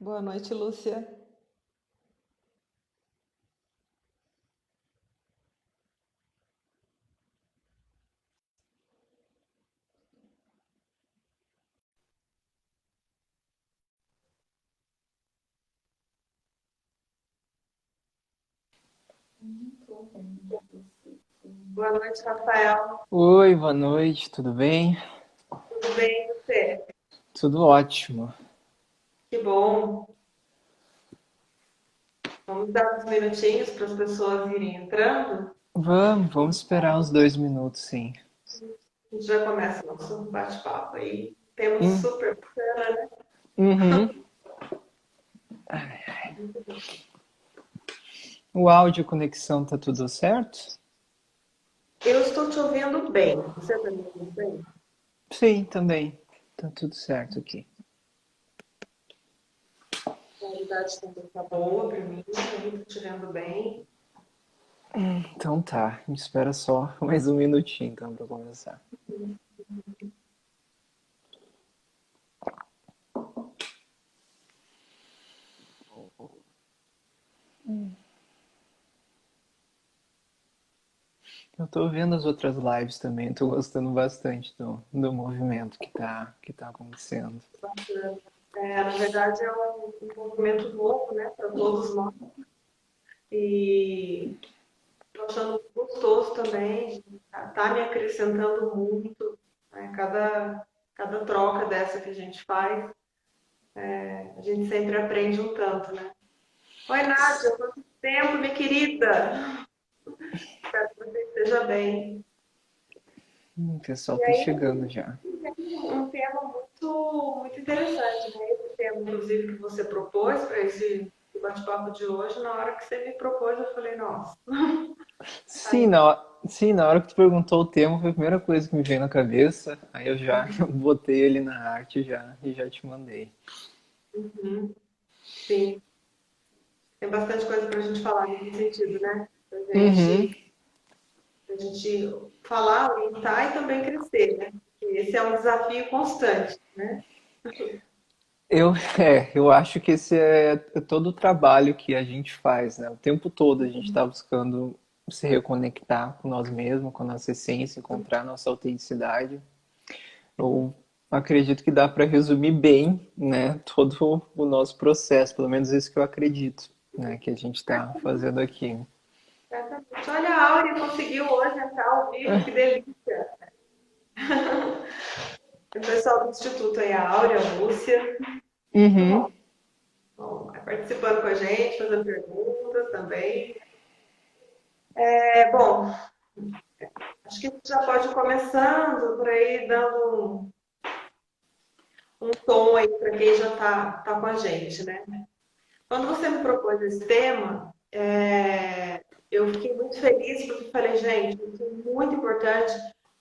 Boa noite, Lúcia. Boa noite, Rafael. Oi, boa noite, tudo bem? Tudo bem, e você? Tudo ótimo. Que bom. Vamos dar uns minutinhos para as pessoas irem entrando. Vamos esperar uns 2 minutos, sim. A gente já começa o nosso bate-papo aí. Temos Hum, super bacana, né? uhum. O áudio, a conexão, tá tudo certo? Eu estou te ouvindo bem. Você está me ouvindo bem? Sim, também. Tá tudo certo aqui. A qualidade também está boa para mim. Estou te vendo bem. Então tá, a gente espera só mais um minutinho então pra começar. Eu tô vendo as outras lives também, tô gostando bastante do movimento que tá acontecendo. Bacana. Na verdade, é um movimento novo, né, para todos nós. E estou achando gostoso também. Está me acrescentando muito, né? Cada troca dessa que a gente faz, a gente sempre aprende um tanto, né? Oi, Nádia, quanto tempo, minha querida? Espero que você esteja bem. O pessoal E tá aí, chegando já. um tema muito interessante, né? Esse tema, inclusive, que você propôs para esse bate-papo de hoje, na hora que você me propôs, eu falei, nossa, Sim, aí, sim, na hora que tu perguntou o tema, foi a primeira coisa que me veio na cabeça. Aí eu já botei ele na arte já, e já te mandei. sim, tem bastante coisa para a gente falar nesse sentido, né? Uhum. Pra gente falar, orientar e também crescer, né? Porque esse é um desafio constante, né? Eu, eu acho que esse é todo o trabalho que a gente faz, né? O tempo todo a gente está buscando se reconectar com nós mesmos, com a nossa essência, encontrar a nossa autenticidade. Eu acredito que dá para resumir bem, né, todo o nosso processo, pelo menos isso que eu acredito, né, que a gente está fazendo aqui. Exatamente. Olha, a Áurea conseguiu hoje entrar ao vivo, que delícia! O pessoal do Instituto aí, a Áurea, a Lúcia, muito Uhum. bom. Bom, vai participando com a gente, fazendo perguntas também. Bom, acho que a gente já pode ir começando por aí, dando um tom aí para quem já está com a gente, né? Quando você me propôs esse tema, eu fiquei muito feliz porque falei, gente, isso é muito importante,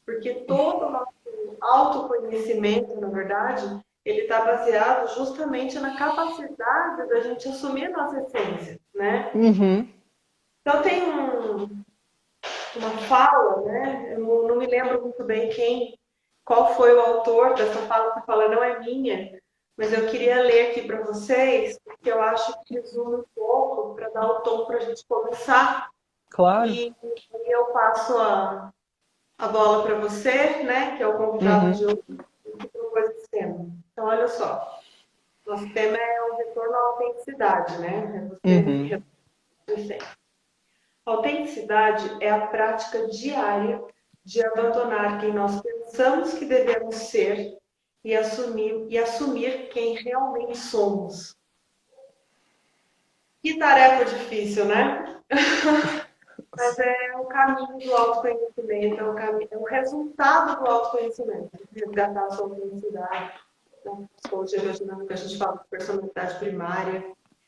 porque todo o nosso autoconhecimento, na verdade, ele está baseado justamente na capacidade da gente assumir a nossa essência, né? Uhum. Então tem uma fala, né? Eu não me lembro muito bem qual foi o autor dessa fala, essa fala não é minha, mas eu queria ler aqui para vocês, porque eu acho que resume um pouco para dar o tom para a gente começar. Claro. E eu passo a bola para você, né, que é o convidado Uhum. de hoje, que propôs esse tema. Então, olha só, nosso tema é o retorno à autenticidade, né? É Uhum. você. A autenticidade é a prática diária de abandonar quem nós pensamos que devemos ser e assumir quem realmente somos. Que tarefa difícil, né? Mas é o caminho do autoconhecimento, é o resultado do autoconhecimento. Resgatar a sua autenticidade. Na psicologia dinâmica, a gente fala de personalidade primária.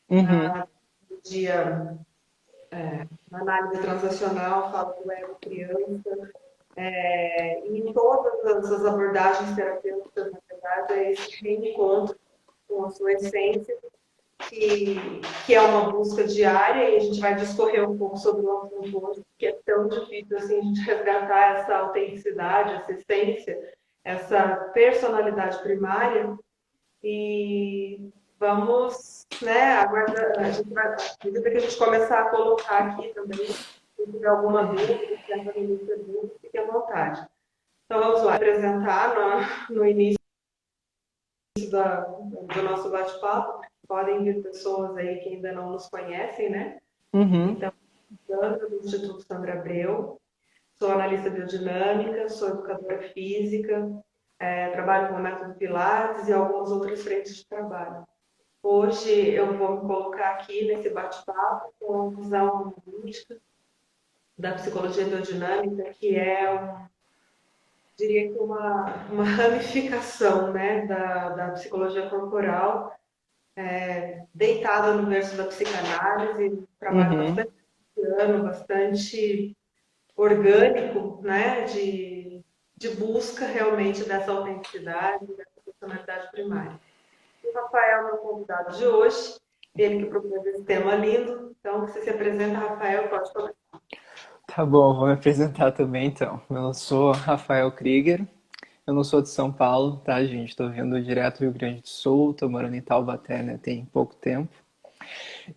Uhum. Na dia, na análise transacional, fala do ego criança. E em todas as abordagens terapêuticas, na verdade, é esse reencontro com a sua essência, que, que é uma busca diária, e a gente vai discorrer um pouco sobre o assunto hoje, porque é tão difícil assim, a gente resgatar essa autenticidade, essa essência, essa personalidade primária, e vamos, né, aguardar, a gente vai, à medida que a gente começar a colocar aqui também, se tiver alguma dúvida, se tiver pergunta, fique à vontade. Então vamos lá, apresentar no início do nosso bate-papo. Podem vir pessoas aí que ainda não nos conhecem, né? Uhum. Então, Sandra, do Instituto Sandra Abreu, sou analista biodinâmica, sou educadora física, trabalho com o método Pilates e algumas outras frentes de trabalho. Hoje eu vou me colocar aqui nesse bate-papo com a visão analítica da psicologia biodinâmica, que é diria que uma ramificação, né, da psicologia corporal, deitada no berço da psicanálise, um trabalho Uhum. bastante plano, bastante orgânico, né, de busca realmente dessa autenticidade, dessa personalidade primária. E o Rafael é o meu convidado de hoje, ele que propôs esse tema lindo. Então, você se apresenta, Rafael, pode começar. Tá bom, vou me apresentar também então. Eu sou Rafael Krieger, eu não sou de São Paulo, tá, gente? Estou vindo direto do Rio Grande do Sul, tô morando em Taubaté, né, tem pouco tempo.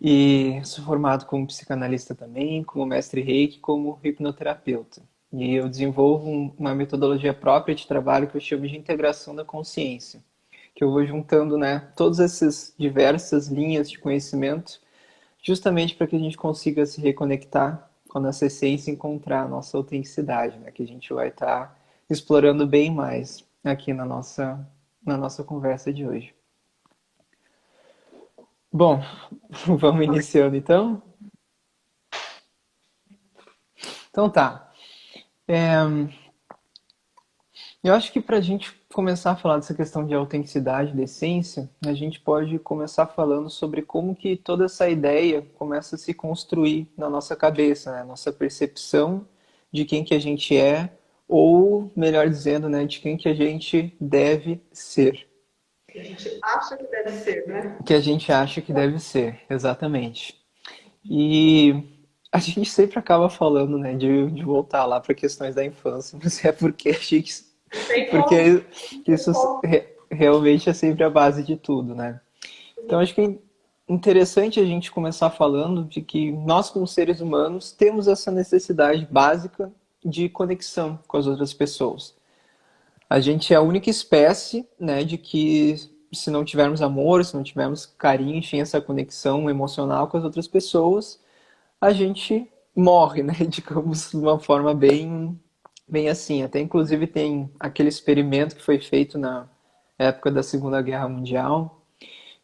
E sou formado como psicanalista também, como mestre Reiki, como hipnoterapeuta. E eu desenvolvo uma metodologia própria de trabalho que eu chamo de integração da consciência, que eu vou juntando, né, todas essas diversas linhas de conhecimento, justamente para que a gente consiga se reconectar com a nossa essência e encontrar a nossa autenticidade, né, que a gente vai estar explorando bem mais aqui na nossa conversa de hoje. Bom, vamos iniciando então? Então tá. É, eu acho que para a gente começar a falar dessa questão de autenticidade, de essência, a gente pode começar falando sobre como que toda essa ideia começa a se construir na nossa cabeça, né? Nossa percepção de quem que a gente é, ou, melhor dizendo, né, de quem que a gente deve ser. A gente acha que deve ser, né? Que a gente acha que deve ser, exatamente. E a gente sempre acaba falando, né, de voltar lá para questões da infância, mas é porque a gente, Não tem como, porque não tem isso como. realmente é sempre a base de tudo, né? Então acho que é interessante a gente começar falando de que nós, como seres humanos, temos essa necessidade básica de conexão com as outras pessoas. A gente é a única espécie, né, de que se não tivermos amor, se não tivermos carinho, enfim, essa conexão emocional com as outras pessoas, a gente morre, né? Digamos, de uma forma bem assim. Até inclusive tem aquele experimento que foi feito na época da Segunda Guerra Mundial,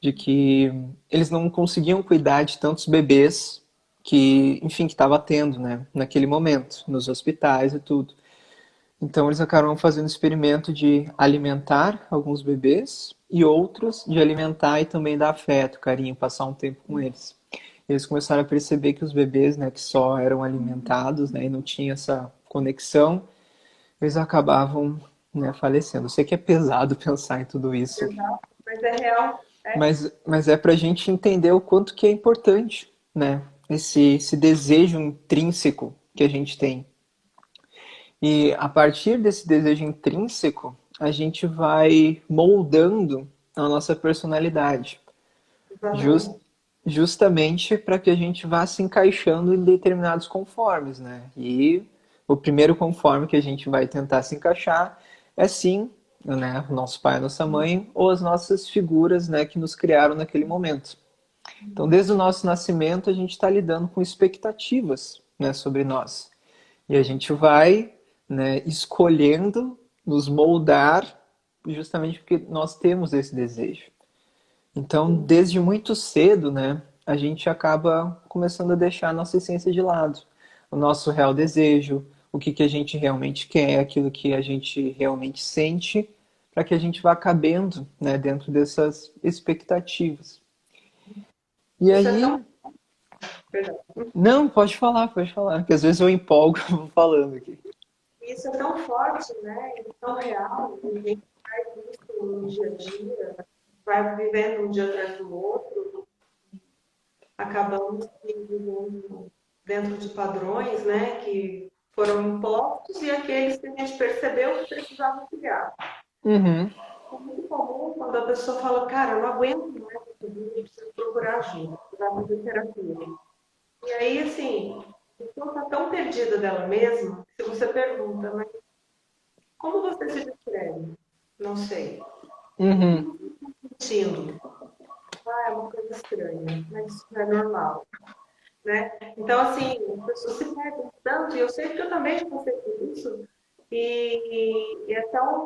de que eles não conseguiam cuidar de tantos bebês que, enfim, que estava tendo, né? Naquele momento, nos hospitais e tudo. Então eles acabaram fazendo o experimento de alimentar alguns bebês e outros de alimentar e também dar afeto, carinho, passar um tempo com eles. Eles começaram a perceber que os bebês, né, que só eram alimentados, né, e não tinha essa conexão, eles acabavam, né, falecendo. Eu sei que é pesado pensar em tudo isso, Exato, mas é real. mas é para a gente entender o quanto que é importante, né, esse desejo intrínseco que a gente tem. E a partir desse desejo intrínseco, a gente vai moldando a nossa personalidade, just, Exatamente. justamente para que a gente vá se encaixando em determinados conformes, né? E o primeiro conforme que a gente vai tentar se encaixar é sim, né, o nosso pai, a nossa mãe ou as nossas figuras, né, que nos criaram naquele momento. Então, desde o nosso nascimento, a gente está lidando com expectativas, né, sobre nós. E a gente vai, né, escolhendo nos moldar justamente porque nós temos esse desejo. Então, desde muito cedo, né, a gente acaba começando a deixar a nossa essência de lado. O nosso real desejo, o que que a gente realmente quer, aquilo que a gente realmente sente, para que a gente vá cabendo, né, dentro dessas expectativas. E Isso é tão, aí, perdão, não, pode falar, que às vezes eu empolgo falando aqui. isso é tão forte, né? E tão real. E a gente faz isso no dia a dia, vai vivendo um dia atrás do outro, acabamos vivendo dentro de padrões, né? Que foram impostos e aqueles que a gente percebeu que precisavam criar. Uhum, É muito comum quando a pessoa fala, cara, eu não aguento eu preciso procurar ajuda, precisar fazer terapia. E aí, assim, a pessoa está tão perdida dela mesma, que se você pergunta, mas como você se descreve? Não sei. O que Uhum. você está sentindo? Ah, é uma coisa estranha, mas isso não é normal, né? Então, assim, as pessoas se perdem tanto, e eu sei que eu também já passei por isso, e é tão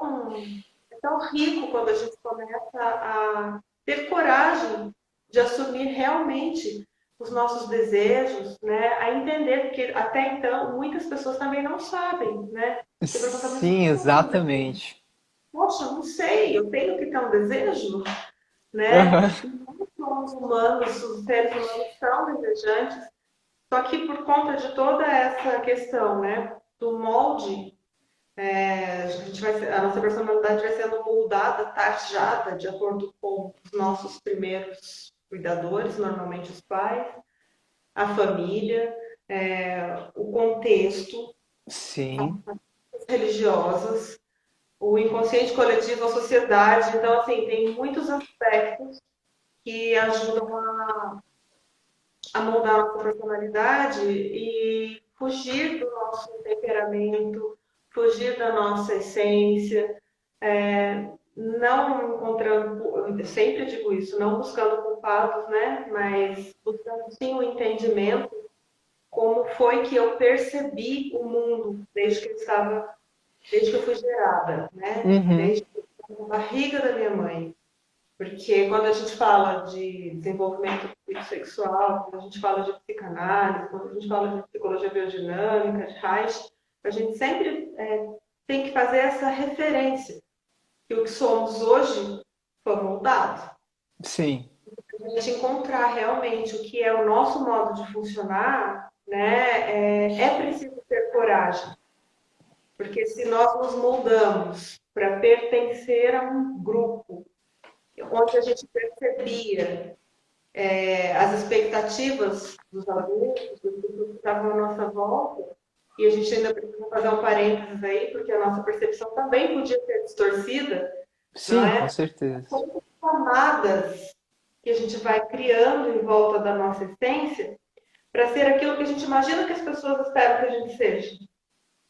rico quando a gente começa a ter coragem de assumir realmente os nossos desejos, né? A entender, porque até então muitas pessoas também não sabem, né? Você pergunta, mas Sim, exatamente. poxa, não sei, eu tenho que ter um desejo, né? Aham. E nós somos humanos, os seres humanos são desejantes, só que por conta de toda essa questão, né, do molde, a nossa personalidade vai sendo moldada, tarjada, de acordo com os nossos primeiros cuidadores, normalmente os pais, a família, o contexto, Sim, as religiosas, o inconsciente coletivo, a sociedade. Então, assim, tem muitos aspectos que ajudam a moldar a nossa personalidade e fugir do nosso temperamento, fugir da nossa essência, não encontrando, eu sempre digo isso, não buscando culpados, né? Mas buscando sim o entendimento, como foi que eu percebi o mundo desde que eu fui gerada, né? uhum, Desde que eu estava na barriga da minha mãe. Porque quando a gente fala de desenvolvimento sexual, quando a gente fala de psicanálise, quando a gente fala de psicologia biodinâmica, de Reich, a gente sempre tem que fazer essa referência, que o que somos hoje foi moldado. sim, A gente encontrar realmente o que é o nosso modo de funcionar, né, é preciso ter coragem. Porque se nós nos moldamos para pertencer a um grupo, onde a gente percebia as expectativas dos adultos, das pessoas que estavam à nossa volta, e a gente ainda precisa fazer um parênteses aí, porque a nossa percepção também podia ser distorcida, não sim, com é? certeza. Como camadas que a gente vai criando em volta da nossa essência para ser aquilo que a gente imagina que as pessoas esperam que a gente seja.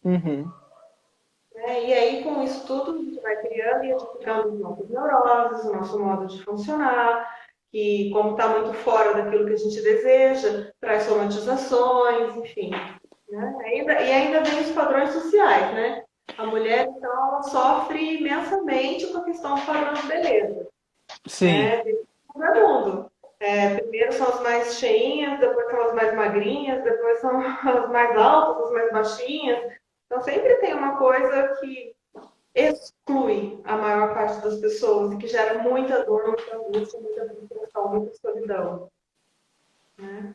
Uhum. Né? E aí, com isso tudo, a gente vai criando e edificando os nossos neuroses, o nosso modo de funcionar, que, como está muito fora daquilo que a gente deseja, traz somatizações, enfim. Né? E ainda vem os padrões sociais, né? A mulher, então, ela sofre imensamente com a questão do padrão de beleza, Sim, né? De todo mundo. Primeiro são as mais cheinhas, depois são as mais magrinhas, depois são as mais altas, as mais baixinhas. Então, sempre tem uma coisa que exclui a maior parte das pessoas e que gera muita dor, muita angústia, muita frustração, muita solidão. Né?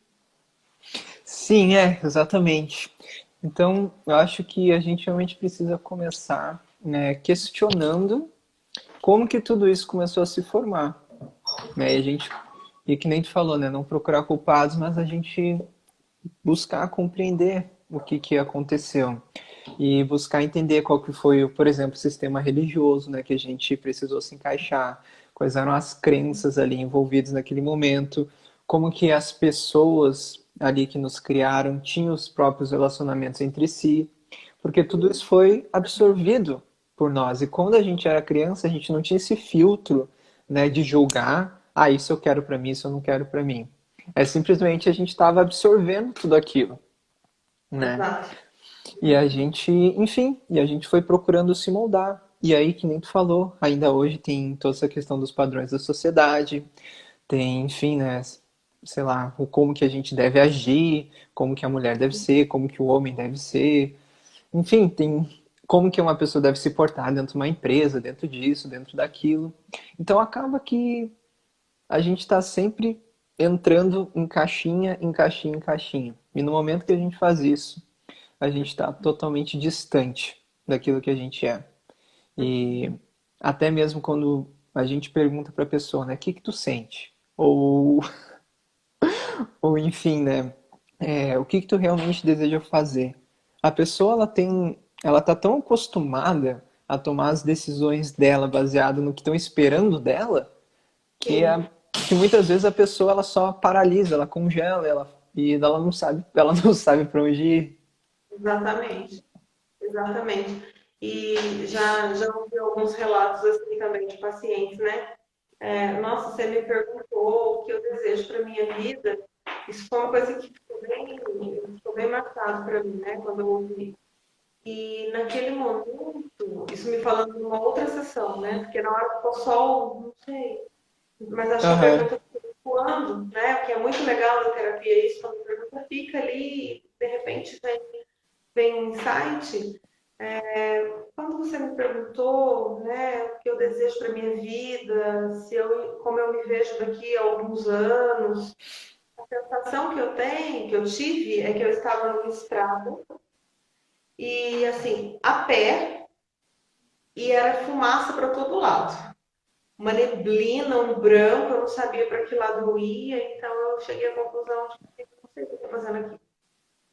sim, exatamente. Então, eu acho que a gente realmente precisa começar, né, questionando como que tudo isso começou a se formar, né? E que nem tu falou, né, não procurar culpados, mas a gente buscar compreender o que que aconteceu e buscar entender qual que foi, por exemplo, o sistema religioso, né, que a gente precisou se encaixar, quais eram as crenças ali envolvidas naquele momento, como que as pessoas ali que nos criaram tinham os próprios relacionamentos entre si, porque tudo isso foi absorvido por nós. E quando a gente era criança, a gente não tinha esse filtro, né, de julgar, ah, isso eu quero para mim, isso eu não quero para mim. É simplesmente a gente estava absorvendo tudo aquilo, né? Exato. E a gente, enfim, e a gente foi procurando se moldar. E aí, que nem tu falou, ainda hoje tem toda essa questão dos padrões da sociedade, tem, enfim, né, sei lá, o como que a gente deve agir, como que a mulher deve ser, como que o homem deve ser. Enfim, tem como que uma pessoa deve se portar dentro de uma empresa, dentro disso, dentro daquilo. Então acaba que a gente está sempre entrando em caixinha, em caixinha, em caixinha. E no momento que a gente faz isso, a gente está totalmente distante daquilo que a gente é. E até mesmo quando a gente pergunta para a pessoa, né, o que que tu sente? Ou enfim, né, o que que tu realmente deseja fazer? A pessoa, ela tá tão acostumada a tomar as decisões dela baseado no que estão esperando dela, que Sim. que muitas vezes a pessoa ela só paralisa, ela congela, e ela não sabe para onde ir. Exatamente, exatamente. E já ouvi alguns relatos assim também de pacientes, né? Nossa, você me perguntou o que eu desejo para minha vida. Isso foi uma coisa que ficou bem marcado para mim, né? Quando eu ouvi. E naquele momento, isso me falando numa outra sessão, né? Porque na hora ficou só, não sei, mas acho que a Aham. pergunta ficou ecoando, né? O que é muito legal da terapia, é isso, quando a pergunta fica ali, de repente vem um insight. Quando você me perguntou, né, o que eu desejo para minha vida, como eu me vejo daqui a alguns anos, a sensação que eu tenho, que eu tive, é que eu estava numa estrada e assim, a pé, e era fumaça para todo lado. Uma neblina, um branco, eu não sabia para que lado eu ia, então eu cheguei à conclusão de que não sei o que eu estou fazendo aqui.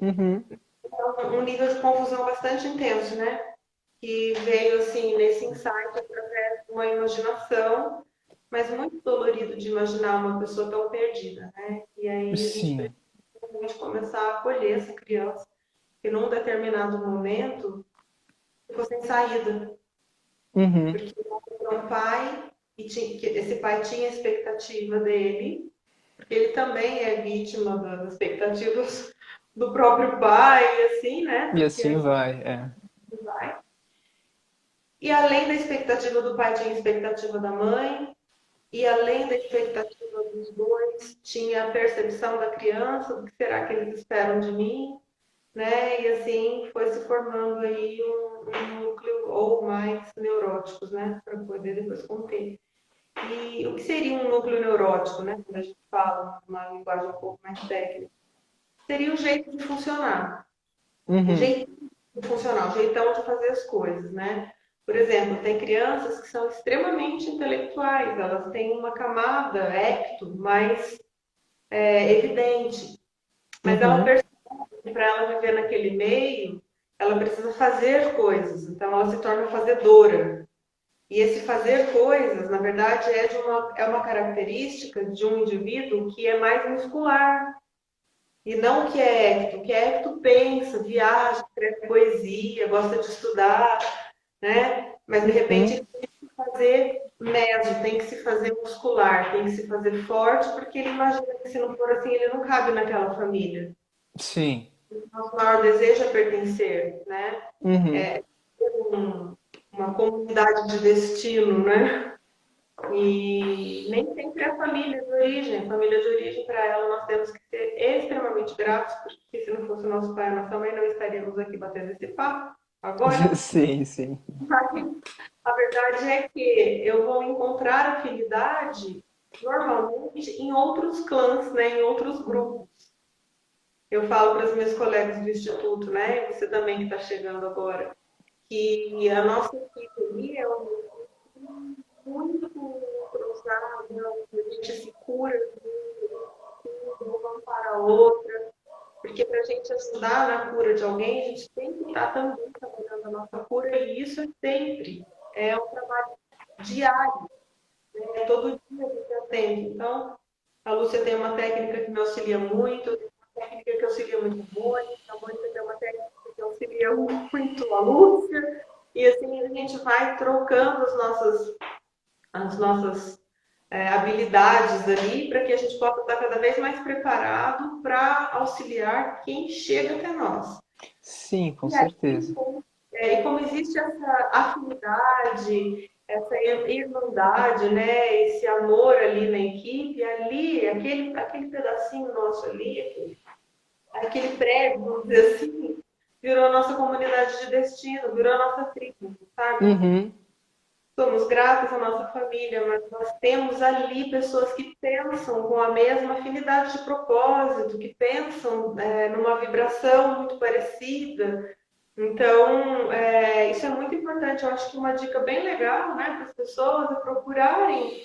Uhum. Então, um nível de confusão bastante intenso, né? Que veio assim nesse insight através de uma imaginação, mas muito dolorido de imaginar uma pessoa tão perdida, né? E aí a gente Sim. precisa realmente começar a acolher essa criança que num determinado momento ficou sem saída, Uhum. porque era um pai e que esse pai tinha a expectativa dele, porque ele também é vítima das expectativas do próprio pai, e assim, né? E Porque assim assim vai, é. vai. E além da expectativa do pai, tinha a expectativa da mãe, e além da expectativa dos dois, tinha a percepção da criança, do que será que eles esperam de mim, né? E assim foi se formando aí um núcleo ou mais neuróticos, né? Para poder depois conter. E o que seria um núcleo neurótico, né? Quando a gente fala uma linguagem um pouco mais técnica, seria o jeito de funcionar, o Uhum. jeito de funcionar, o jeitão de fazer as coisas, né? Por exemplo, tem crianças que são extremamente intelectuais, elas têm uma camada ecto mais evidente, mas ela Uhum. percebe que para ela viver naquele meio, ela precisa fazer coisas, então ela se torna fazedora. E esse fazer coisas, na verdade, é uma característica de um indivíduo que é mais muscular, e não o que é ecto. O que é ecto pensa, viaja, escreve poesia, gosta de estudar, né? Mas de repente Uhum. ele tem que fazer meso, tem que se fazer muscular, tem que se fazer forte, porque ele imagina que se não for assim, ele não cabe naquela família. Sim. Nosso maior desejo é pertencer, né? Uhum. Uma comunidade de destino, né? E nem sempre é a família de origem. A família de origem, para ela, nós temos que ser extremamente gratos, porque se não fosse o nosso pai e a nossa mãe, não estaríamos aqui batendo esse papo agora. Sim, sim. Mas a verdade é que eu vou encontrar afinidade normalmente em outros clãs, né? Em outros grupos. Eu falo para os meus colegas do instituto, né? Você também que está chegando agora, que a nossa equipe ali é muito cruzada, a gente se cura uma para a outra, porque para a gente ajudar na cura de alguém, a gente tem que estar também trabalhando a nossa cura, e isso é sempre, é um trabalho diário, né? Todo dia a gente atende. Então, a Lúcia tem uma técnica que me auxilia muito, eu tenho uma técnica que auxilia muito a Mônica tem uma técnica que auxilia muito a Lúcia, e assim a gente vai trocando as nossas habilidades ali para que a gente possa estar cada vez mais preparado para auxiliar quem chega até nós. Sim, com E aí, certeza. e como existe essa afinidade, essa irmandade, né, esse amor ali na equipe, ali, aquele pedacinho nosso ali, aquele prédio, vamos dizer assim, virou a nossa comunidade de destino, virou a nossa tribo, sabe? Uhum. Somos gratos à nossa família, mas nós temos ali pessoas que pensam com a mesma afinidade de propósito, que pensam numa vibração muito parecida. Então, isso é muito importante. Eu acho que uma dica bem legal, né, para as pessoas é procurarem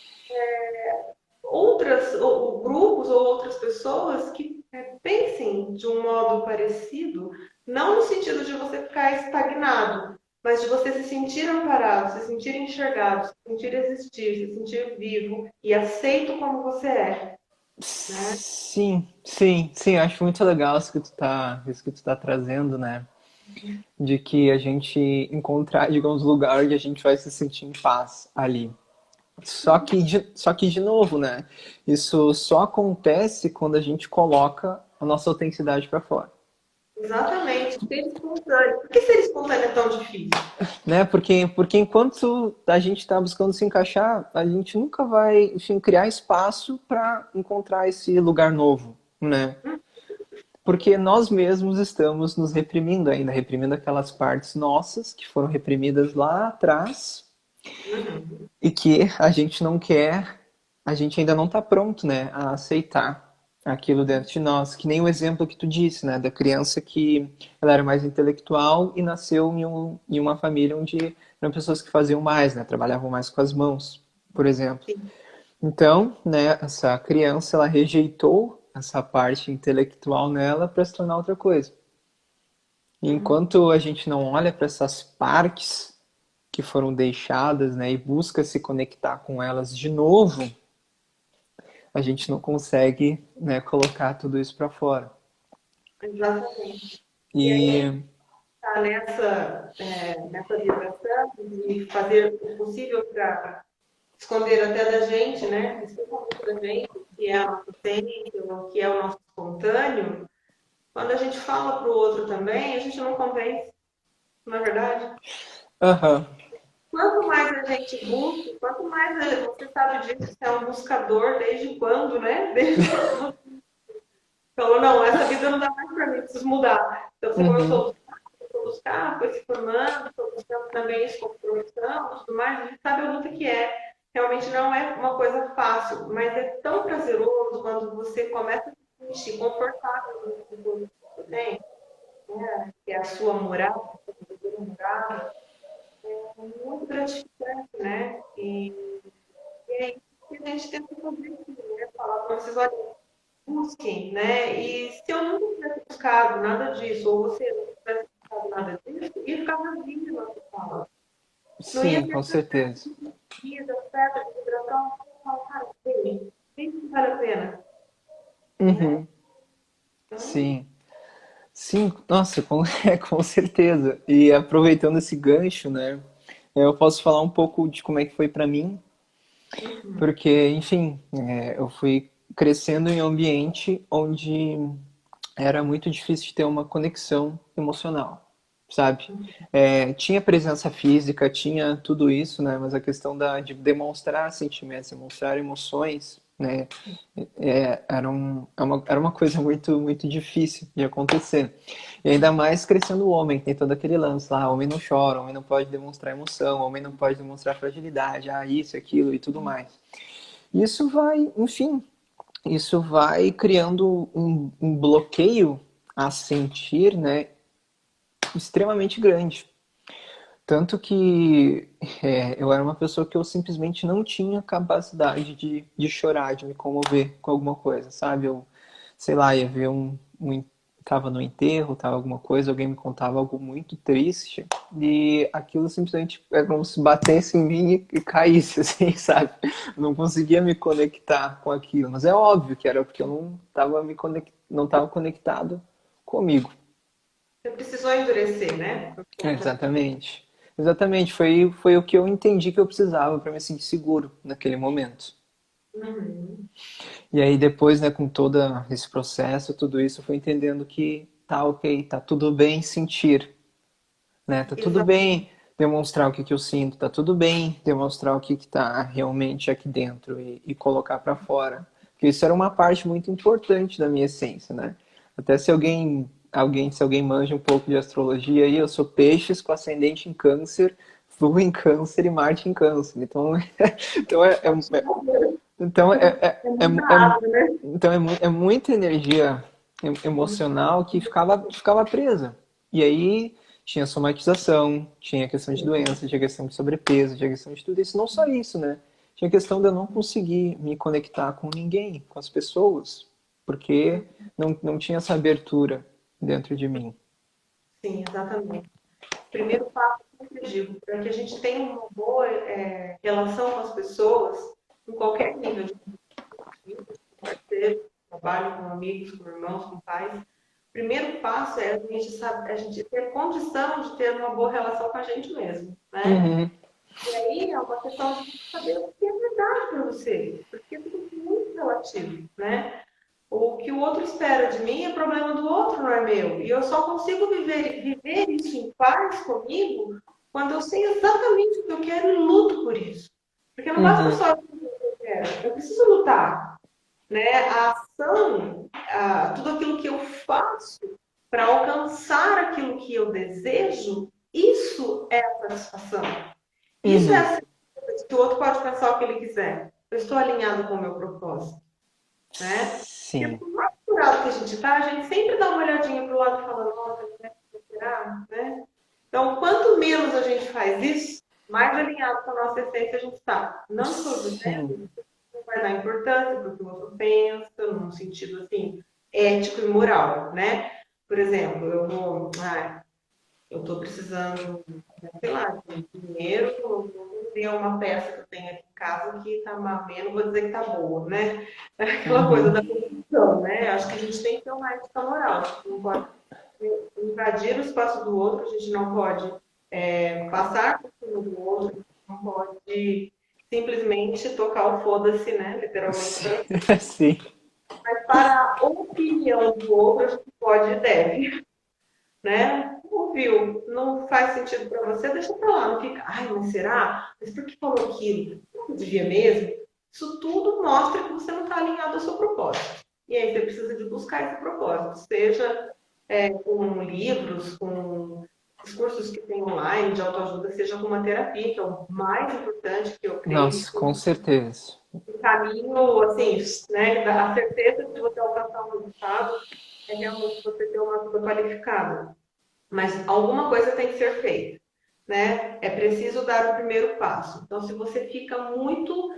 grupos ou outras pessoas que pensem de um modo parecido, não no sentido de você ficar estagnado, mas de você se sentir amparado, se sentir enxergado, se sentir existir, se sentir vivo e aceito como você é, né? Sim, sim, sim, acho muito legal isso que tu tá trazendo, né? De que a gente encontrar, digamos, lugar onde a gente vai se sentir em paz ali. Só que de novo, né? Isso só acontece quando a gente coloca a nossa autenticidade para fora, Exatamente, ser espontâneo. Por que ser espontâneo é tão difícil? né? Porque enquanto a gente está buscando se encaixar, a gente nunca vai, enfim, criar espaço para encontrar esse lugar novo, né? Porque nós mesmos estamos nos reprimindo ainda, reprimindo aquelas partes nossas que foram reprimidas lá atrás Uhum. e que a gente não quer, a gente ainda não está pronto, né, a aceitar aquilo dentro de nós. Que nem o exemplo que tu disse, né, da criança que ela era mais intelectual e nasceu em uma família onde eram pessoas que faziam mais, né, trabalhavam mais com as mãos, por exemplo. Sim. Então, né, essa criança ela rejeitou essa parte intelectual nela para se tornar outra coisa. E enquanto a gente não olha para essas partes que foram deixadas, né, e busca se conectar com elas de novo, a gente não consegue, né, colocar tudo isso para fora. Exatamente. E aí, E tá nessa vibração de fazer o possível para esconder até da gente, né? Especialmente da gente, que é a nossa essência, o que é o nosso espontâneo. Quando a gente fala para o outro também, a gente não convence, não é verdade? aham, Quanto mais a gente busca, quanto mais você sabe disso, você é um buscador desde quando, né? Desde quando você falou, não, essa vida não dá mais para mim, preciso mudar. Então você uhum, começou a buscar, foi se formando, foi buscando também isso como profissão, tudo mais, a gente sabe a luta que é. Realmente não é uma coisa fácil, mas é tão prazeroso quando você começa a se sentir confortável com o que você tem, né? Que é a sua morada, a sua morada, é muito gratificante, né? E é isso que a gente tenta fazer aqui, né? Falar para vocês, olha, busquem, né? E se eu não tivesse buscado nada disso, ou você não tivesse buscado nada disso, ia ficar vazio na nossa fala. Não ia sim, ter com certeza. vida, certa, de vibração, falar, cara, tem que vale a pena, né? Uhum, Então, sim. Sim, nossa, com, com certeza. E aproveitando esse gancho, né, eu posso falar um pouco de como é que foi para mim, porque, enfim, eu fui crescendo em um ambiente onde era muito difícil de ter uma conexão emocional, sabe? Tinha presença física, tinha tudo isso, né? Mas a questão de demonstrar sentimentos, demonstrar emoções, né? Era uma coisa muito, muito difícil de acontecer. E ainda mais crescendo o homem, tem todo aquele lance lá, homem não chora, homem não pode demonstrar emoção, homem não pode demonstrar fragilidade, isso, aquilo e tudo mais. Isso vai, enfim, isso vai criando um bloqueio a sentir, né, extremamente grande. Tanto que eu era uma pessoa que eu simplesmente não tinha capacidade de chorar, de me comover com alguma coisa, sabe? Eu, sei lá, ia ver tava no enterro, tava alguma coisa, alguém me contava algo muito triste e aquilo simplesmente é como se batesse em mim e caísse, assim, sabe? Eu não conseguia me conectar com aquilo, mas é óbvio que era porque eu não tava conectado comigo. você precisou endurecer, né? Exatamente. Exatamente, foi o que eu entendi que eu precisava para me sentir seguro naquele momento. Uhum. E aí depois, né, com todo esse processo, tudo isso, eu fui entendendo que tá ok, tá tudo bem sentir, né? Tá tudo Exato. bem demonstrar o que que eu sinto, tá tudo bem demonstrar o que que tá realmente aqui dentro e colocar para fora. Porque isso era uma parte muito importante da minha essência, né? Até se alguém manja um pouco de astrologia aí, eu sou peixes com ascendente em câncer, lua em câncer e Marte em câncer. Então, então então É mudado, né? é muita energia emocional que ficava presa. E aí tinha somatização, tinha questão de doença, tinha questão de sobrepeso, tinha questão de tudo isso. Não só isso, né? Tinha questão de eu não conseguir me conectar com ninguém, com as pessoas, porque não tinha essa abertura dentro de mim. Sim, exatamente. Primeiro passo eu digo, para que a gente tenha uma boa relação com as pessoas, em qualquer nível de vida, com parceiros, com trabalho, com amigos, com irmãos, com pais. O primeiro passo é a gente ter condição de ter uma boa relação com a gente mesmo, né? Uhum. E aí é uma questão de saber o que é verdade para você, porque é tudo muito relativo, né? O que o outro espera de mim é problema do outro, não é meu. E eu só consigo viver isso em paz comigo quando eu sei exatamente o que eu quero e luto por isso. Porque não basta Uhum. só dizer o que eu quero, eu preciso lutar, né? A ação, tudo aquilo que eu faço para alcançar aquilo que eu desejo, isso é a satisfação. Isso é Uhum. a certeza que o outro pode pensar o que ele quiser. Eu estou alinhado com o meu propósito, né? Porque Sim. por mais curado que a gente está, a gente sempre dá uma olhadinha para o lado e fala, nossa, será? Né? Então, quanto menos a gente faz isso, mais alinhado com a nossa essência a gente está. Não estou Sim. dizendo que não vai dar importância para o que o outro pensa, num sentido assim, ético e moral, né? Por exemplo, eu estou precisando, sei lá, de dinheiro, eu vou ver uma peça que eu tenho aqui em casa que está marrendo, vou dizer que está boa, né? Aquela coisa Uhum. da competição, né? Acho que a gente tem que ter uma ética moral, a gente não pode invadir o espaço do outro, a gente não pode passar por cima do outro, a gente não pode simplesmente tocar o foda-se, né? Literalmente Sim. para Sim. para a opinião do outro, a gente pode e deve, né? Ouviu, não faz sentido para você, deixa para lá, não fica, ai, mas será? Mas por que falou aquilo? Não devia mesmo? Isso tudo mostra que você não está alinhado ao seu propósito. E aí você precisa de buscar esse propósito, seja com livros, com os cursos que tem online de autoajuda, seja com uma terapia, que é o mais importante que eu creio, Nossa, isso com certeza. o caminho, assim, né, a certeza de você alcançar um resultado é realmente você ter uma ajuda qualificada. Mas alguma coisa tem que ser feita, né? É preciso dar o primeiro passo. Então, se você fica muito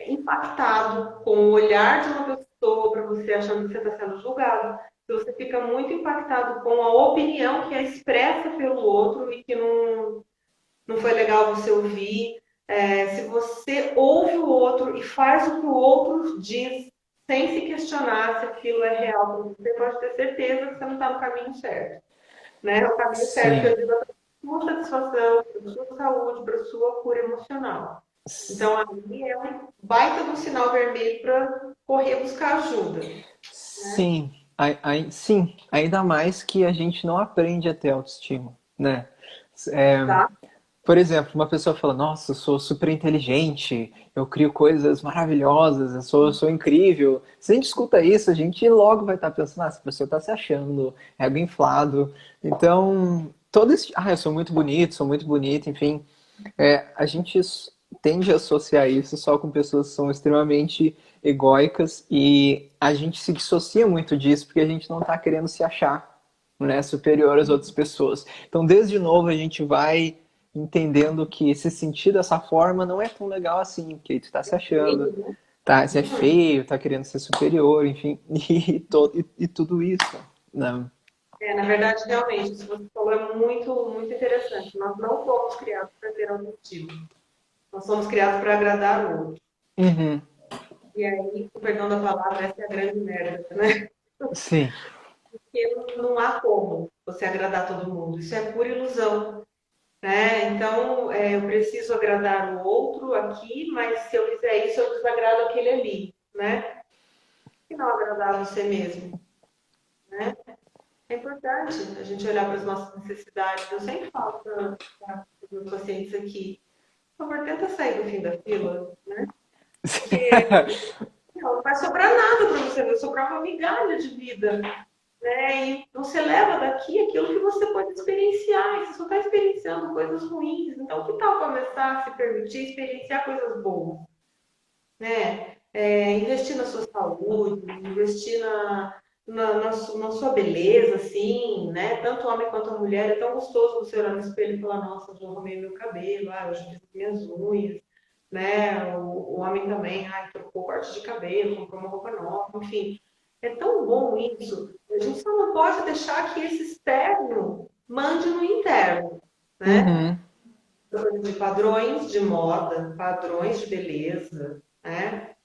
impactado com o olhar de uma pessoa para você achando que você está sendo julgado, se você fica muito impactado com a opinião que é expressa pelo outro e que não foi legal você ouvir, se você ouve o outro e faz o que o outro diz sem se questionar se aquilo é real para você, pode ter certeza que você não está no caminho certo, né? O caminho certo que Sim. eu digo é para sua satisfação, para sua saúde, para sua cura emocional. Então, ali é um baita de um sinal vermelho para correr buscar ajuda, né? Sim. Sim. Ainda mais que a gente não aprende a ter autoestima, né? É, Tá? por exemplo, uma pessoa fala, nossa, eu sou super inteligente, eu crio coisas maravilhosas, eu sou incrível. Se a gente escuta isso, a gente logo vai estar pensando, ah, essa pessoa está se achando, é ego inflado. Então, todo esse, eu sou muito bonito, enfim, a gente tende a associar isso só com pessoas que são extremamente egóicas e a gente se dissocia muito disso porque a gente não está querendo se achar, né, superior às outras pessoas. Então, desde novo, a gente vai entendendo que se sentir dessa forma não é tão legal assim, porque aí tu tá se achando, tá, você é feio, tá querendo ser superior, enfim, e tudo isso, né? Na verdade, realmente, isso que você falou é muito, muito interessante. Nós não fomos criados para ter autoestima. Nós somos criados para agradar o outro. Uhum, E aí, com perdão da palavra, essa é a grande merda, né? sim, Porque não há como você agradar todo mundo. Isso é pura ilusão, né? Então, eu preciso agradar o outro aqui, mas se eu fizer isso, eu desagrado aquele ali, né? E não agradar você mesmo, né? É importante a gente olhar para as nossas necessidades. Eu sempre falo para os meus pacientes aqui, por favor, tenta sair do fim da fila, né? Porque não vai sobrar nada para você, vai sobrar uma migalha de vida, né? E você leva daqui aquilo que você pode experienciar, e você só está experienciando coisas ruins. Então, que tal começar a se permitir experienciar coisas boas, né? Investir na sua saúde, investir na sua beleza, assim, né? Tanto o homem quanto a mulher. É tão gostoso você olhar no espelho e falar, nossa, eu já arrumei meu cabelo, eu já fiz minhas unhas, né? O homem também, trocou corte de cabelo, comprou uma roupa nova, enfim. É tão bom isso. A gente só não pode deixar que esse externo mande no interno, né? uhum, de padrões de moda, padrões de beleza, né?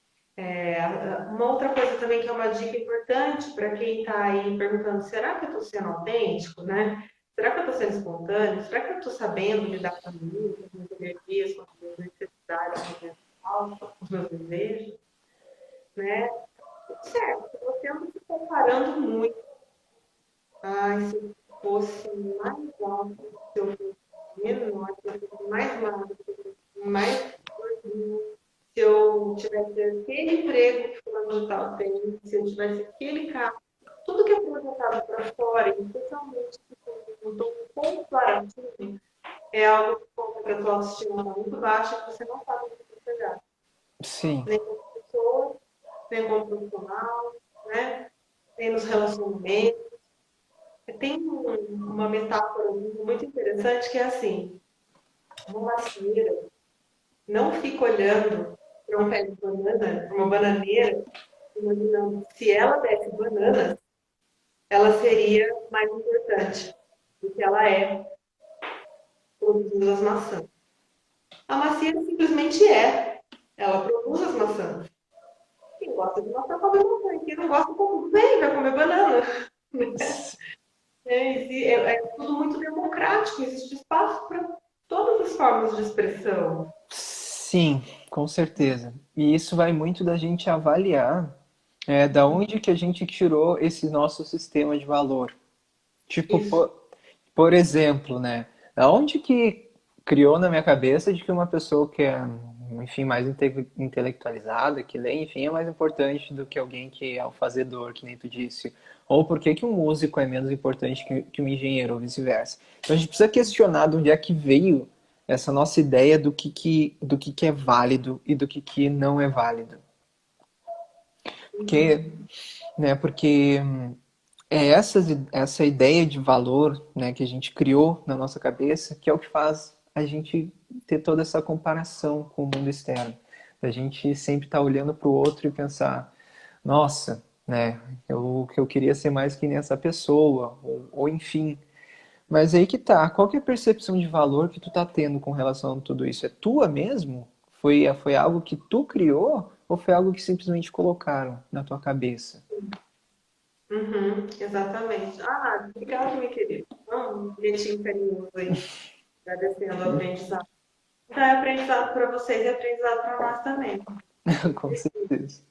Uma outra coisa também que é uma dica importante para quem está aí perguntando, será que eu estou sendo autêntico, né? Será que eu estou sendo espontâneo? Será que eu estou sabendo lidar com as minhas energias, com as minhas necessidades, com as minhas faltas, com os meus desejos, né? Certo, se você anda se comparando muito, ai, se eu fosse mais alto, se eu fosse menor, se eu fosse mais magro, se eu fosse mais gordinho, se eu tivesse aquele emprego que fulano de tal tem, se eu tivesse aquele carro, tudo que é projetado para fora, especialmente se for um tom comparativo, é algo que conta que a tua autoestima está muito baixa, que você não sabe o que você chegar. Sim, Nem como pessoa, nem como profissional, né? Nem nos relacionamentos. Tem uma metáfora muito interessante que é assim, uma macieira não fica olhando para um pé de banana, para uma bananeira, imaginando se ela desse bananas, ela seria mais importante do que ela é produzindo as maçãs. A macieira simplesmente é. Ela produz as maçãs. Quem gosta de maçã come maçã. Quem não gosta, come bem, vai comer banana. É tudo muito democrático, existe espaço para todas as formas de expressão. sim, com certeza. E isso vai muito da gente avaliar da onde que a gente tirou esse nosso sistema de valor. Tipo, Isso. por exemplo, né? Da onde que criou na minha cabeça de que uma pessoa que é, enfim, mais intelectualizada, que lê, enfim, é mais importante do que alguém que é o fazedor, que nem tu disse. Ou por que que um músico é menos importante que um engenheiro, ou vice-versa. Então a gente precisa questionar de onde é que veio essa nossa ideia do que é válido e do que não é válido. Porque, né, porque é essa ideia de valor, né, que a gente criou na nossa cabeça que é o que faz a gente ter toda essa comparação com o mundo externo. A gente sempre estar olhando para o outro e pensar, nossa, né, eu queria ser mais que nem essa pessoa, ou enfim. Mas aí que tá, qual que é a percepção de valor que tu tá tendo com relação a tudo isso? É tua mesmo? Foi algo que tu criou ou foi algo que simplesmente colocaram na tua cabeça? Uhum, exatamente. Ah, obrigada, meu querido. Um bilhetinho carinhoso aí, agradecendo o aprendizado. Então, é aprendizado para vocês e aprendizado para nós também, Com certeza.